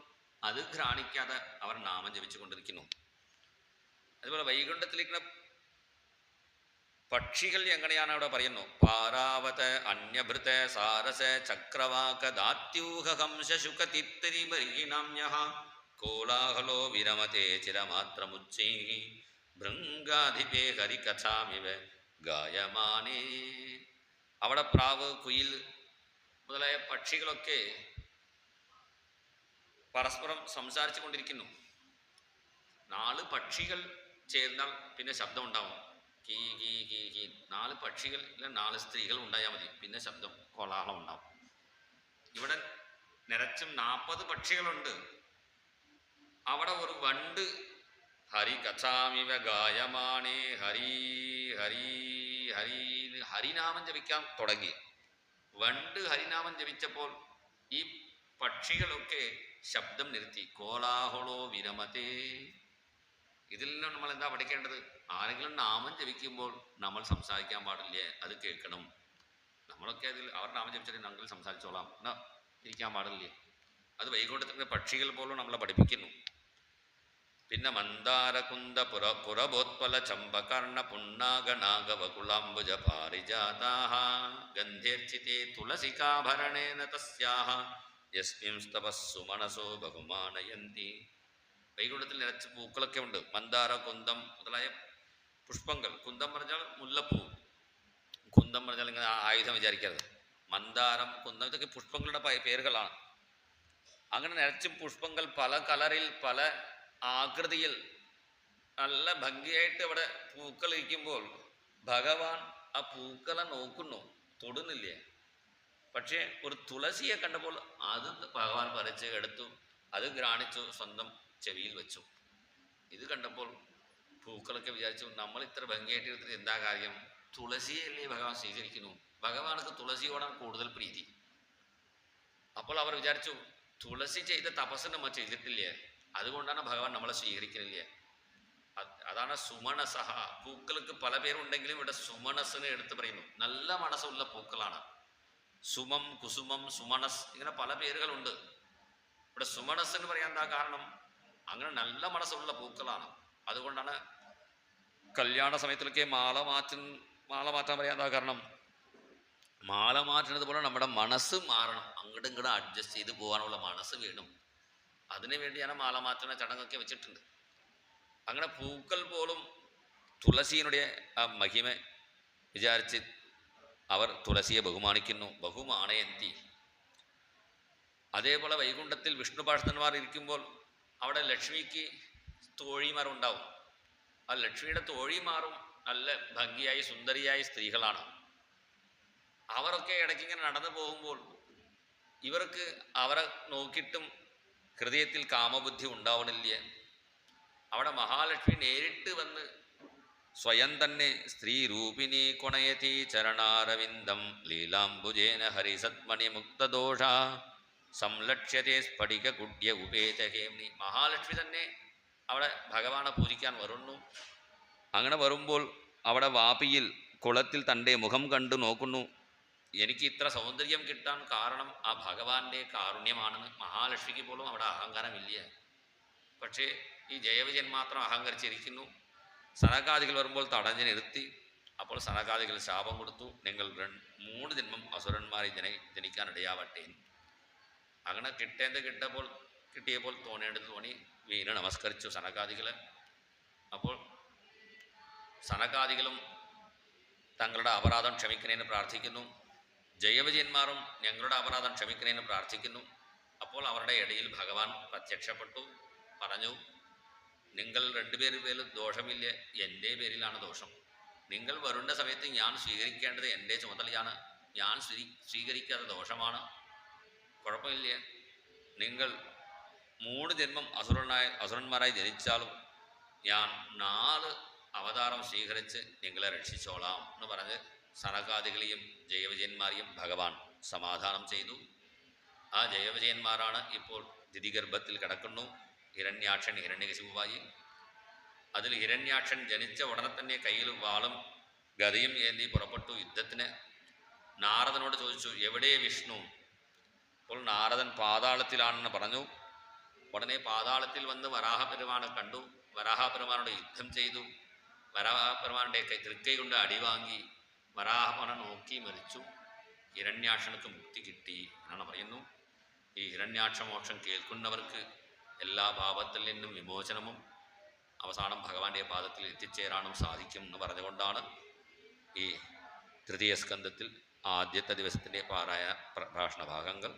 അത് ഘ്രാണിക്കാതെ അവർ നാമം ജപിച്ചു കൊണ്ടിരിക്കുന്നു. അതുപോലെ വൈകുണ്ഠത്തിലിരിക്കുന്ന പക്ഷികൾ എങ്ങനെയാണ് അവിടെ പറയുന്നു? പാരാവത അന്യഭൃത സാരസ ചക്രവാക ദാത്യൂഹ ഹംസ ശുക തിത്തരി ബർഹിണാമ്യഃ കോലാഹലോ വിരമതേ ചിരമാത്രമുച്ചൈ ഭൃംഗാധിപേ ഹരികഥാമിവ ഗായമാനേ. അവിടെ പ്രാവ്, കുയിൽ മുതലായ പക്ഷികളൊക്കെ പരസ്പരം സംസാരിച്ചു കൊണ്ടിരിക്കുന്നു. 4 പക്ഷികൾ ചേർന്നാൽ പിന്നെ ശബ്ദം ഉണ്ടാവും, കീ കീ കീ കീ. 4 പക്ഷികൾ ഇല്ല 4 സ്ത്രീകൾ ഉണ്ടായാൽ മതി, പിന്നെ ശബ്ദം കോലാഹലം ഉണ്ടാവും. ഇവിടെ നിറച്ചും 40 പക്ഷികളുണ്ട്. അവിടെ ഒരു വണ്ട് ഹരി കഥാമിവ ഗായമാനേ, ഹരി ഹരി ഹരി ഹരിനാമം ജപിക്കാൻ തുടങ്ങി. വണ്ട് ഹരിനാമം ജപിച്ചപ്പോൾ ഈ പക്ഷികളൊക്കെ ശബ്ദം നിർത്തി. കോലാഹലോ വിരമതേ. ഇതിൽ നിന്ന് നമ്മൾ എന്താ പഠിക്കേണ്ടത്? ആരെങ്കിലും നാമം ജപിക്കുമ്പോൾ നമ്മൾ സംസാരിക്കാൻ പാടില്ലേ, അത് കേൾക്കണം. നമ്മളൊക്കെ അതിൽ അവർ നാമം ജപിച്ചിട്ട് ഞങ്ങൾ സംസാരിച്ചോളാം എന്നാ ഇരിക്കാൻ പാടില്ലേ? അത് വൈകുണ്ഠത്തിൻ്റെ പക്ഷികൾ പോലും നമ്മളെ പഠിപ്പിക്കുന്നു. പിന്നെ മന്ദാരകുന്ദ പുരബോത്പല ചമ്പകർണ പുണ്ണാഗനാഗവകുളാംബുജ പാരിജാതാഃ ഗന്ധേർച്ചിതേ തുളസികാഭരണേന തസ്യാഃ യസ്മിംസ്തപസ്സു മനസോ ബഹുമാനയന്തി. വൈകുണ്ഠത്തിൽ നിറച്ച് പൂക്കളൊക്കെ ഉണ്ട്. മന്ദാര, കുന്തം മുതലായ പുഷ്പങ്ങൾ. കുന്തം പറഞ്ഞാൽ മുല്ലപ്പൂ, കുന്തം പറഞ്ഞാൽ ഇങ്ങനെ ആയുധം വിചാരിക്കരുത്. മന്ദാരം, കുന്തം ഇതൊക്കെ പുഷ്പങ്ങളുടെ പേരുകളാണ്. അങ്ങനെ നിറച്ചും പുഷ്പങ്ങൾ പല കളറിൽ പല ആകൃതിയിൽ നല്ല ഭംഗിയായിട്ട് അവിടെ പൂക്കൾ ഇരിക്കുമ്പോൾ ഭഗവാൻ ആ പൂക്കളെ നോക്കുന്നു, തൊടുന്നില്ലേ. പക്ഷേ ഒരു തുളസിയെ കണ്ടപ്പോൾ അത് ഭഗവാൻ പറിച്ച് എടുത്തു, അത് ഘ്രാണിച്ചു, സ്വന്തം ചെവിയിൽ വെച്ചു. ഇത് കണ്ടപ്പോൾ പൂക്കളൊക്കെ വിചാരിച്ചു, നമ്മൾ ഇത്ര ഭംഗിയായിട്ട് എടുത്തിട്ട് എന്താ കാര്യം? തുളസിയല്ലേ ഭഗവാൻ സ്വീകരിക്കുന്നു. ഭഗവാനക്ക് തുളസിയോടാണ് കൂടുതൽ പ്രീതി. അപ്പോൾ അവർ വിചാരിച്ചു, തുളസി ചെയ്ത തപസ് നമ്മൾ ചെയ്തിട്ടില്ലേ, അതുകൊണ്ടാണ് ഭഗവാൻ നമ്മളെ സ്വീകരിക്കുന്നില്ലേ. അതാണ് സുമനസഹ. പൂക്കൾക്ക് പല പേരുണ്ടെങ്കിലും ഇവിടെ സുമനസ്സിനെ എടുത്ത് പറയുന്നു. നല്ല മനസ്സുള്ള പൂക്കളാണ്. സുമം, കുസുമം, സുമനസ്, ഇങ്ങനെ പല പേരുകളുണ്ട്. ഇവിടെ സുമനസ് എന്ന് പറയാൻ എന്താ കാരണം? അങ്ങനെ നല്ല മനസ്സുള്ള പൂക്കളാണ്. അതുകൊണ്ടാണ് കല്യാണ സമയത്തിലൊക്കെ മാല മാറ്റാൻ പറയാൻ എന്താ കാരണം? മാല മാറ്റുന്നത് പോലെ നമ്മുടെ മനസ്സ് മാറണം, അങ്ങോട്ടും ഇങ്ങോട്ടും അഡ്ജസ്റ്റ് ചെയ്ത് പോകാനുള്ള മനസ്സ് വേണം. അതിനു വേണ്ടിയാണ് മാല മാറ്റുന്ന ചടങ്ങൊക്കെ വെച്ചിട്ടുണ്ട്. അങ്ങനെ പൂക്കൾ പോലും തുളസിയുടെ ആ മഹിമ വിചാരിച്ച് അവർ തുളസിയെ ബഹുമാനിക്കുന്നു. ബഹുമാനയന്തി. അതേപോലെ വൈകുണ്ഠത്തിൽ വിഷ്ണു പാർഷദന്മാർ ഇരിക്കുമ്പോൾ അവിടെ ലക്ഷ്മിക്ക് തോഴിമാരുണ്ടാവും. ആ ലക്ഷ്മിയുടെ തോഴിമാറും നല്ല ഭംഗിയായി സുന്ദരിയായ സ്ത്രീകളാണ്. അവരൊക്കെ ഇടയ്ക്കിങ്ങനെ നടന്നു പോകുമ്പോൾ ഇവർക്ക് അവരെ നോക്കിയിട്ടും ഹൃദയത്തിൽ കാമബുദ്ധി ഉണ്ടാവണില്ല. അവിടെ മഹാലക്ഷ്മി നേരിട്ട് വന്ന് സ്വയം തന്നെ സ്ത്രീ രൂപിണി കൊണയതി ചരണാരവിന്ദം ലീലാംബുജേന ഹരിസത്മണി മുക്തദോഷ സംലക്ഷ്യത്തെ സ്ഫടിക കുഡ്യ ഉപേതഹേംനി. മഹാലക്ഷ്മി തന്നെ അവിടെ ഭഗവാനെ പൂജിക്കാൻ വരുന്നു. അങ്ങനെ വരുമ്പോൾ അവിടെ വാപിയിൽ കുളത്തിൽ തൻ്റെ മുഖം കണ്ടു നോക്കുന്നു. എനിക്ക് ഇത്ര സൗന്ദര്യം കിട്ടാൻ കാരണം ആ ഭഗവാന്റെ കാരുണ്യമാണെന്ന്. മഹാലക്ഷ്മിക്ക് പോലും അവിടെ അഹങ്കാരമില്ല. പക്ഷേ ഈ ജയവിജയൻ മാത്രം അഹങ്കരിച്ചിരിക്കുന്നു. സനകാദികൾ വരുമ്പോൾ തടഞ്ഞു നിർത്തി. അപ്പോൾ സനകാദികൾ ശാപം കൊടുത്തു, നിങ്ങൾ 3 ജന്മം അസുരന്മാരെ ജനിക്കാനിടയാവട്ടെ. അങ്ങനെ കിട്ടിയപ്പോൾ തോന്നേണ്ടത് തോന്നി, വീണ് നമസ്കരിച്ചു സനകാദികളെ. അപ്പോൾ സനകാദികളും തങ്ങളുടെ അപരാധം ക്ഷമിക്കണേന്ന് പ്രാർത്ഥിക്കുന്നു. ജയവിജയന്മാരും ഞങ്ങളുടെ അപരാധം ക്ഷമിക്കണേന്ന് പ്രാർത്ഥിക്കുന്നു. അപ്പോൾ അവരുടെ ഇടയിൽ ഭഗവാൻ പ്രത്യക്ഷപ്പെട്ടു, പറഞ്ഞു, നിങ്ങൾ 2 പേരിൽ ദോഷമില്ല, എൻ്റെ പേരിലാണ് ദോഷം. നിങ്ങൾ വരുന്ന സമയത്ത് ഞാൻ സ്വീകരിക്കേണ്ടത് എൻ്റെ ചുമതലയാണ്. ഞാൻ സ്വീകരിക്കാത്ത ദോഷമാണ്. കുഴപ്പമില്ല. നിങ്ങൾ 3 ജന്മം അസുരന്മാരായി ജനിച്ചാലും ഞാൻ 4 അവതാരം സ്വീകരിച്ച് നിങ്ങളെ രക്ഷിച്ചോളാം എന്ന് പറഞ്ഞ് സനകാദികളെയും ജയവിജയന്മാരെയും ഭഗവാൻ സമാധാനം ചെയ്തു. ആ ജയവിജയന്മാരാണ് ഇപ്പോൾ ദിതിഗർഭത്തിൽ കിടക്കുന്നു. ഹിരണ്യാക്ഷൻ ഹിരണ്യകശിപുവായി. അതിൽ ഹിരണ്യാക്ഷൻ ജനിച്ച ഉടനെ തന്നെ കയ്യിൽ വാളും ഗദയും ഏന്തി പുറപ്പെട്ടു യുദ്ധത്തിന്. നാരദനോട് ചോദിച്ചു, എവിടെ വിഷ്ണു? അപ്പോൾ നാരദൻ പാതാളത്തിലാണെന്ന് പറഞ്ഞു. ഉടനെ പാതാളത്തിൽ വന്ന് വരാഹപെരുമാനെ കണ്ടു. വരാഹപെരുമാനോട് യുദ്ധം ചെയ്തു. വരാഹപെരുമാനുടെ തൃക്കൈ കൊണ്ട് അടിവാങ്ങി. വരാഹപനെ നോക്കി മരിച്ചു. ഹിരണ്യാക്ഷനക്ക് മുക്തി കിട്ടി എന്നാണ് പറയുന്നു. ഈ ഹിരണ്യാക്ഷമോക്ഷം കേൾക്കുന്നവർക്ക് എല്ലാ പാപത്തിൽ നിന്നും വിമോചനവും അവസാനം ഭഗവാന്റെ പാദത്തിൽ എത്തിച്ചേരാനും സാധിക്കും എന്ന് പറഞ്ഞുകൊണ്ടാണ് ഈ തൃതീയ സ്കന്ധത്തിൽ ആദ്യത്തെ ദിവസത്തിൻ്റെ പ്രഭാഷണ ഭാഗങ്ങൾ